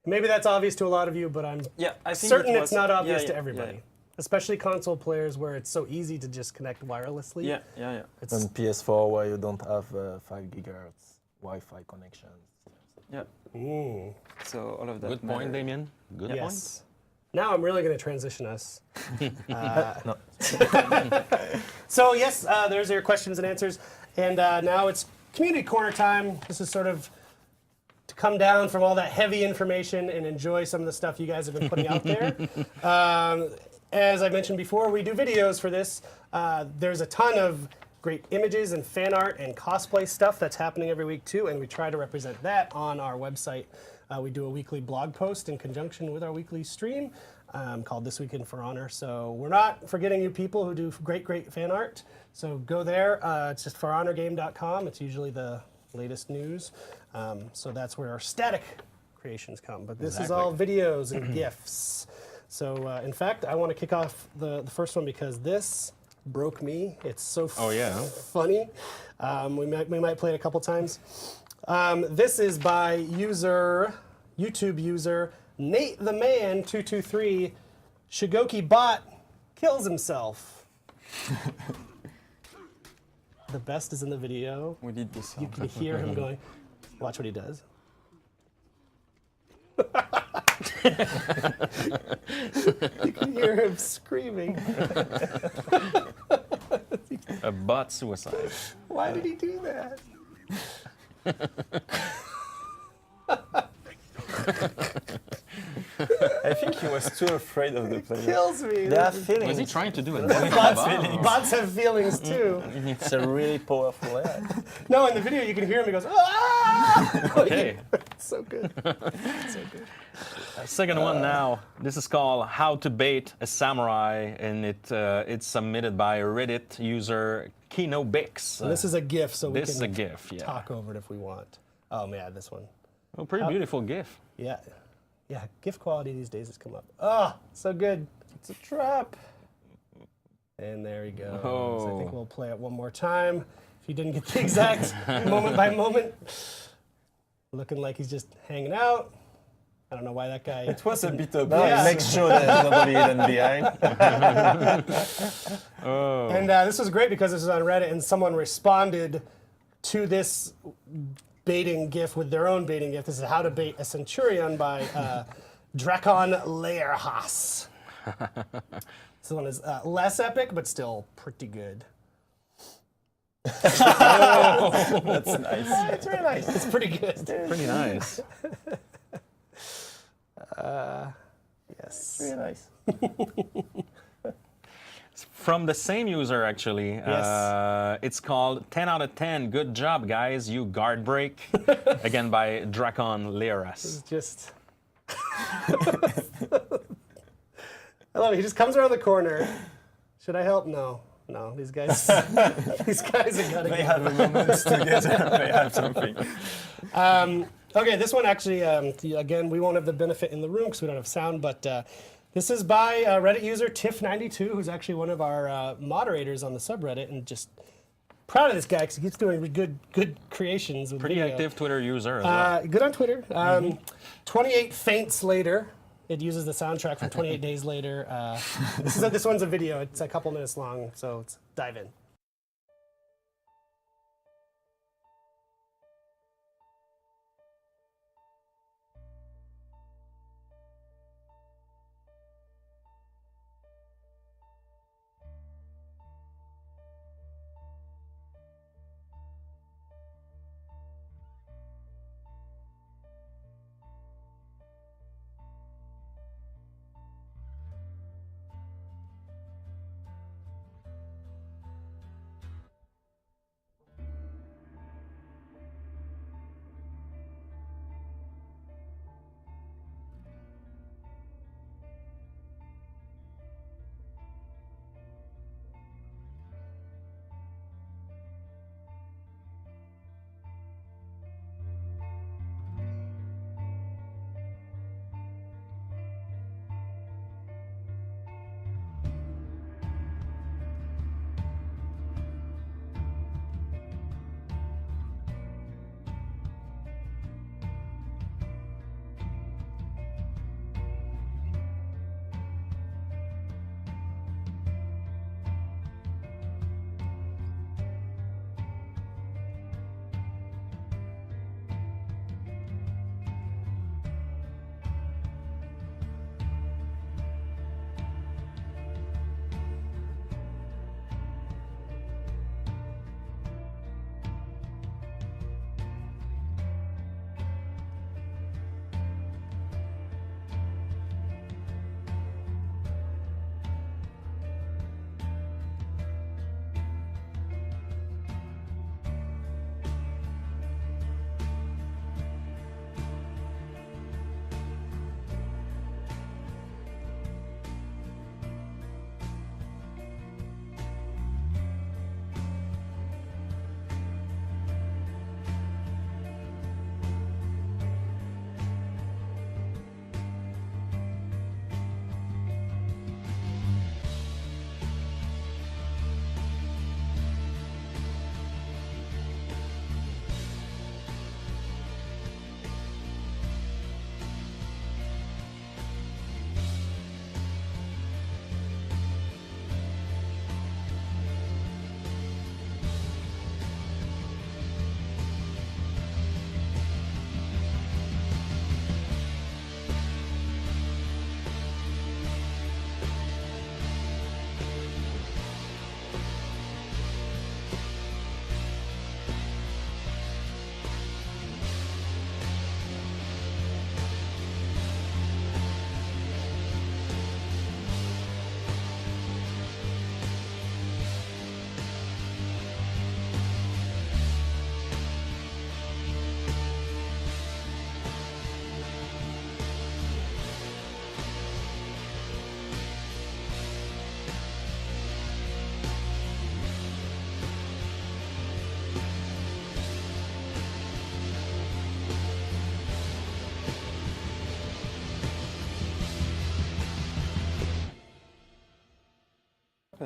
A: Maybe that's obvious to a lot of you, but I'm
C: Yeah, I think
A: certain
C: it
A: it's
C: was-
A: not obvious
C: yeah,
A: to
C: yeah,
A: everybody. Especially console players where it's so easy to just connect wirelessly.
C: Yeah.
A: It's,
F: And PS4 where you don't have 5 gigahertz Wi-Fi connection.
C: So all of that.
B: Good point,
C: matter.
B: Damien. Good point.
A: yes. Now I'm really going to transition us.
F: No.
A: So yes, there's your questions and answers. And now it's community corner time. This is sort of to come down from all that heavy information and enjoy some of the stuff you guys have been putting out there. As I mentioned before, we do videos for this. There's a ton of great images and fan art and cosplay stuff that's happening every week too, and we try to represent that on our website. We do a weekly blog post in conjunction with our weekly stream called This Week in For Honor. So we're not forgetting you people who do great fan art. So go there. It's just forhonorgame.com. It's usually the latest news. So that's where our static creations come. But this is all videos and GIFs. So in fact, I want to kick off the first one because this broke me. It's so funny. We might play it a couple times. This is by user YouTube user Nate the Man 223, Shigoki bot kills himself. The best is in the video.
C: We did this.
A: You can hear him going. Watch what he does. You can hear him screaming.
B: A bot suicide.
A: Why did he do that?
C: I think he was too afraid of the player.
A: Kills me.
F: They have
B: Was he
F: feelings.
B: trying to do it?
A: Bots have feelings too.
F: It's a really powerful AI.
A: No, in the video you can hear him. He goes, ah!
B: Okay.
A: So good. So good.
B: Second one now. This is called "How to Bait a Samurai," and it's submitted by Reddit user KinoBix.
A: So this is a GIF, so we
B: This is
A: can
B: a GIF. Yeah.
A: talk over it if we want. Oh man, this one.
B: Oh, pretty beautiful GIF.
A: Yeah. Yeah, GIF quality these days has come up. Oh, so good.
C: It's a trap.
A: And there he goes.
B: Oh.
A: I think we'll play it one more time. If you didn't get the exact moment by moment. Looking like he's just hanging out. I don't know why that guy.
C: It was a bit of
F: No,
A: Yeah.
F: Make sure there's nobody hidden behind.
A: And this was great because this was on Reddit and someone responded to this baiting GIF with their own baiting GIF. This is How to Bait a Centurion by Drakon Leierhaas. This one is less epic, but still pretty good.
C: That's nice.
A: It's really nice. It's pretty good.
B: Pretty nice.
A: Yes.
F: Really nice.
B: From the same user, actually.
A: Yes.
B: It's called 10 out of 10. Good job, guys. You guard break. Again, by Drakon Leierhaas.
A: It's just. I love it. He just comes around the corner. Should I help? No. No. These guys. These guys are gonna
C: They
A: go.
C: have a moment together. They have something.
A: Okay, this one actually, again, we won't have the benefit in the room because we don't have sound, but this is by Reddit user Tiff92, who's actually one of our moderators on the subreddit, and just proud of this guy because he keeps doing good creations. With
B: Pretty
A: video.
B: active Twitter user as well.
A: Good on Twitter. 28 faints later. It uses the soundtrack from 28 Days Later. This one's a video. It's a couple minutes long, so let's dive in.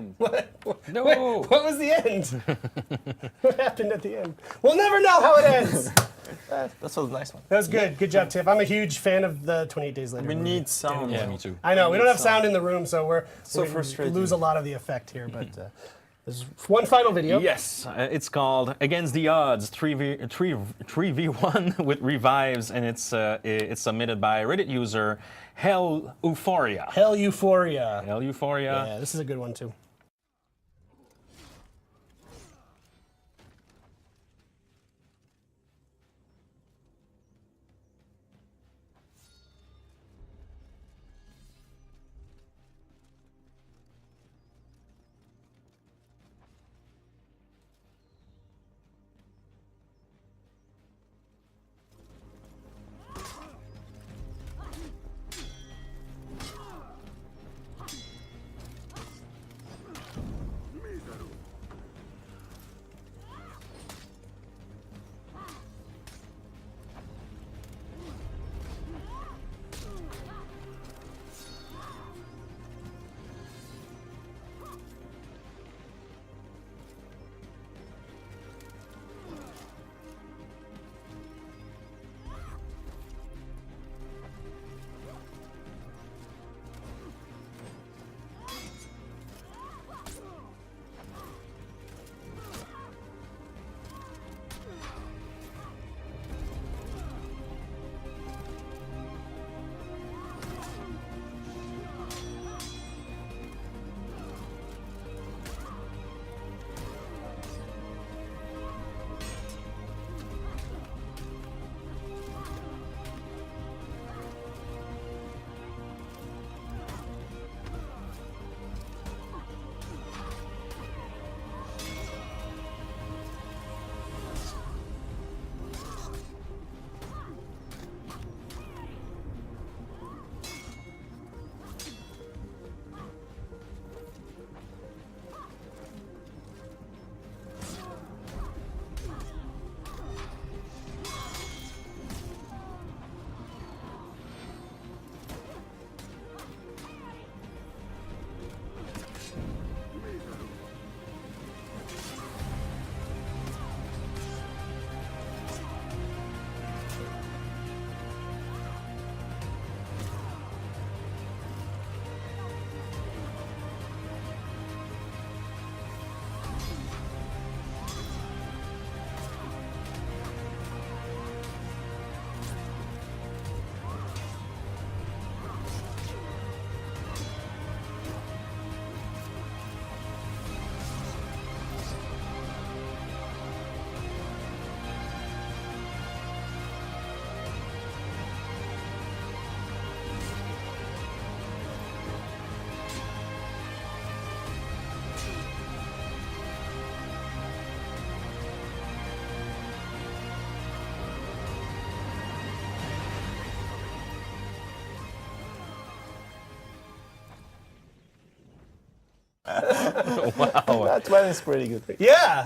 C: happened?
B: No.
A: Wait, what was the end? What happened at the end? We'll never know how it ends.
F: That was a nice one.
A: That was good. Good job, Tiff. I'm a huge fan of the 28 Days Later.
C: We
A: movie.
C: need sound.
B: Yeah, me too.
A: I know we don't have sound in the room, so we're
C: So
A: we
C: frustrating.
A: lose a lot of the effect here. But there's one final video.
B: Yes, it's called Against the Odds 3v1 with revives, and it's submitted by Reddit user Hell Euphoria.
A: Hell Euphoria.
B: Hell Euphoria.
A: Yeah, this is a good one too.
B: Wow.
F: That one is pretty good.
A: Yeah.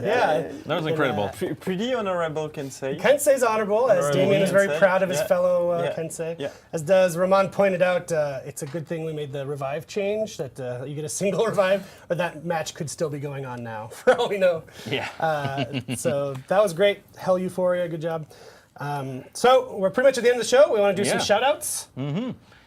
B: That was incredible.
C: Pretty honorable, Kensei.
A: Kensei's honorable, as
C: Honorable
A: Damien is very
C: Kensei.
A: proud of his
C: Yeah.
A: fellow
C: Yeah.
A: Kensei.
C: Yeah.
A: As does Ramon pointed out, it's a good thing we made the revive change, that you get a single revive, or that match could still be going on now, for all we know.
B: Yeah.
A: So that was great. Hell Euphoria, good job. So we're pretty much at the end of the show. We want to do some
B: Yeah.
A: shout-outs.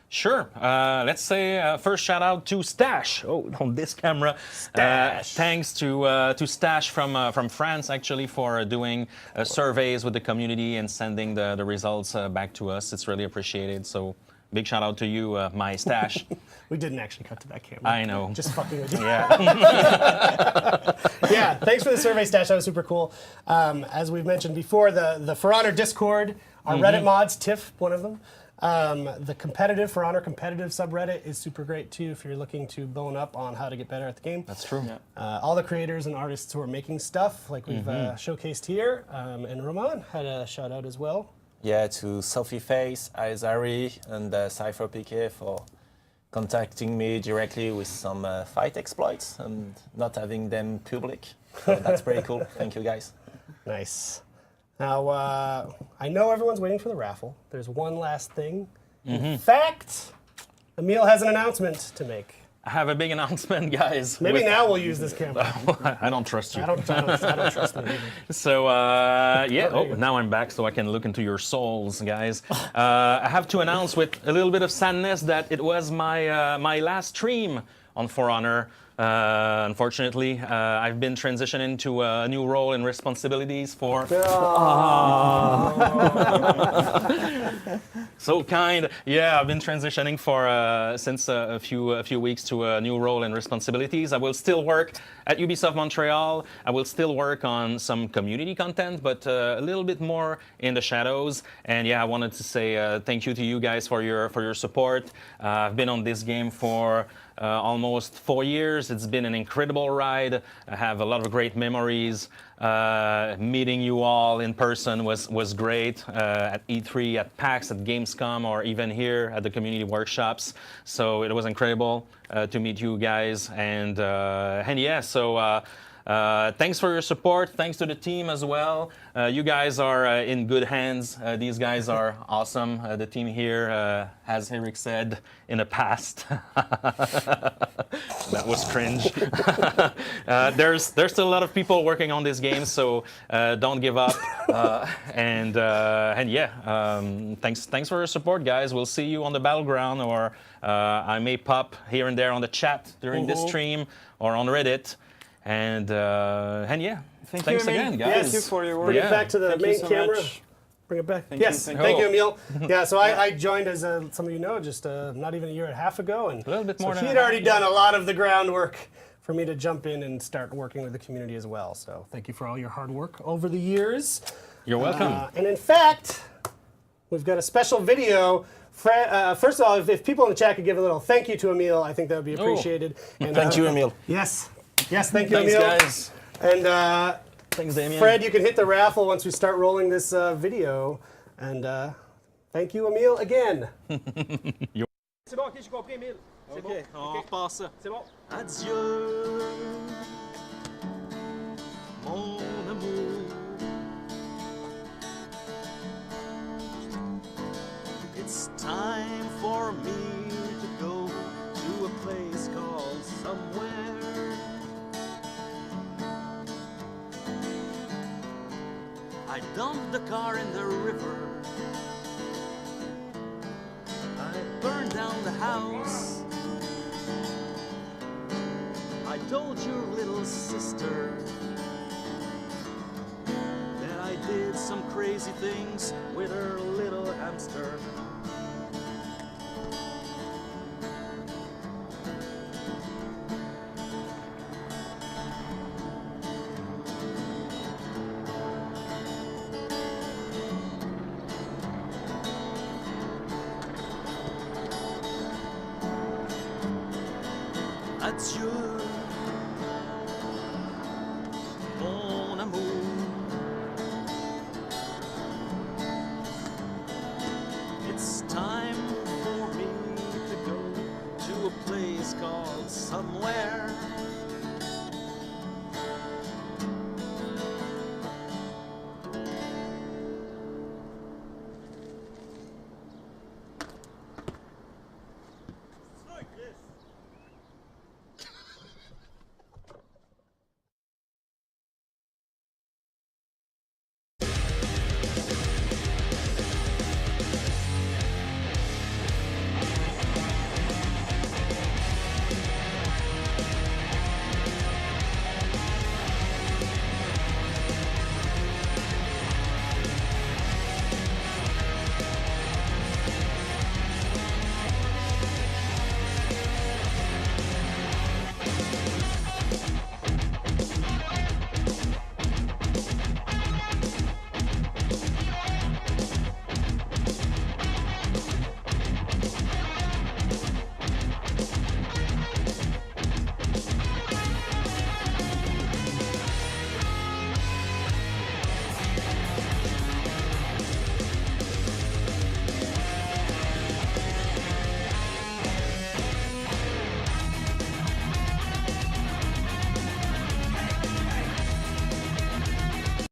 B: Sure. Let's say first shout out to Stash. Oh, on this camera.
A: Stash.
B: Thanks to Stash from France actually for doing surveys with the community and sending the results back to us. It's really appreciated. So big shout out to you, my Stash.
A: We didn't actually cut to that camera.
B: I know.
A: Just fucking with you.
B: Yeah.
A: Yeah, thanks for the survey, Stash. That was super cool. As we've mentioned before, the For Honor Discord, our Reddit mods, Tiff, one of them. The competitive, For Honor competitive subreddit is super great too if you're looking to bone up on how to get better at the game.
B: That's true.
A: All the creators and artists who are making stuff, like we've showcased here. And Ramon had a shout out as well.
F: Yeah, to Sophie Face, Aizari, and Cypher PK for contacting me directly with some fight exploits and not having them public. So that's pretty cool. Thank you, guys.
A: Nice. Now, I know everyone's waiting for the raffle. There's one last thing. In fact, Emile has an announcement to make.
B: I have a big announcement, guys.
A: Maybe now we'll use this camera.
B: I don't trust you.
A: I don't trust me either.
B: So yeah, oh, now I'm back so I can look into your souls, guys. I have to announce with a little bit of sadness that it was my my last stream on For Honor. Unfortunately, I've been transitioning to a new role and responsibilities for. So kind. Yeah, I've been transitioning for since a few weeks to a new role and responsibilities. I will still work at Ubisoft Montreal. I will still work on some community content, but a little bit more in the shadows. And yeah, I wanted to say thank you to you guys for your support. I've been on this game for almost 4 years. It's been an incredible ride. I have a lot of great memories. Meeting you all in person was great at E3, at PAX, at Gamescom, or even here at the community workshops. So it was incredible to meet you guys. And yeah, so thanks for your support. Thanks to the team as well. You guys are in good hands. These guys are awesome. The team here, as Eric said in the past, that was cringe. There's still a lot of people working on this game, so don't give up. And yeah, thanks for your support, guys. We'll see you on the battleground, or I may pop here and there on the chat during this stream or on Reddit. And yeah, thanks
C: you,
B: again,
C: Emile.
B: guys.
C: Thank you for your work.
A: Bring it back to the
C: Thank you
A: main
C: so
A: camera.
C: much.
A: Bring it back.
C: Thank
A: yes,
C: you,
A: thank you,
B: you.
A: Emile. Yeah, so I joined as some of you know, just not even a year and a half ago, and
B: A little bit more
A: so
B: than
A: he'd
B: a
A: already
B: half.
A: done a lot of the groundwork for me to jump in and start working with the community as well. So thank you for all your hard work over the years.
B: You're welcome.
A: And in fact, we've got a special video. First of all, if people in the chat could give a little thank you to Emile, I think that would be appreciated. And,
F: Thank you, Emile.
A: Yes, thank you,
B: Thanks,
A: Emile.
B: guys.
A: And
B: Thanks, Damien.
A: Fred, you can hit the raffle once we start rolling this video. And thank you, Emile, again.
I: C'est bon, ok, j'ai compris, Emile. C'est bon.
B: on repasse ça.
I: C'est bon.
J: Adieu, mon amour. It's time for me to go to a place called somewhere. I dumped the car in the river. I burned down the house. I told your little sister that I did some crazy things with her little hamster. Adieu,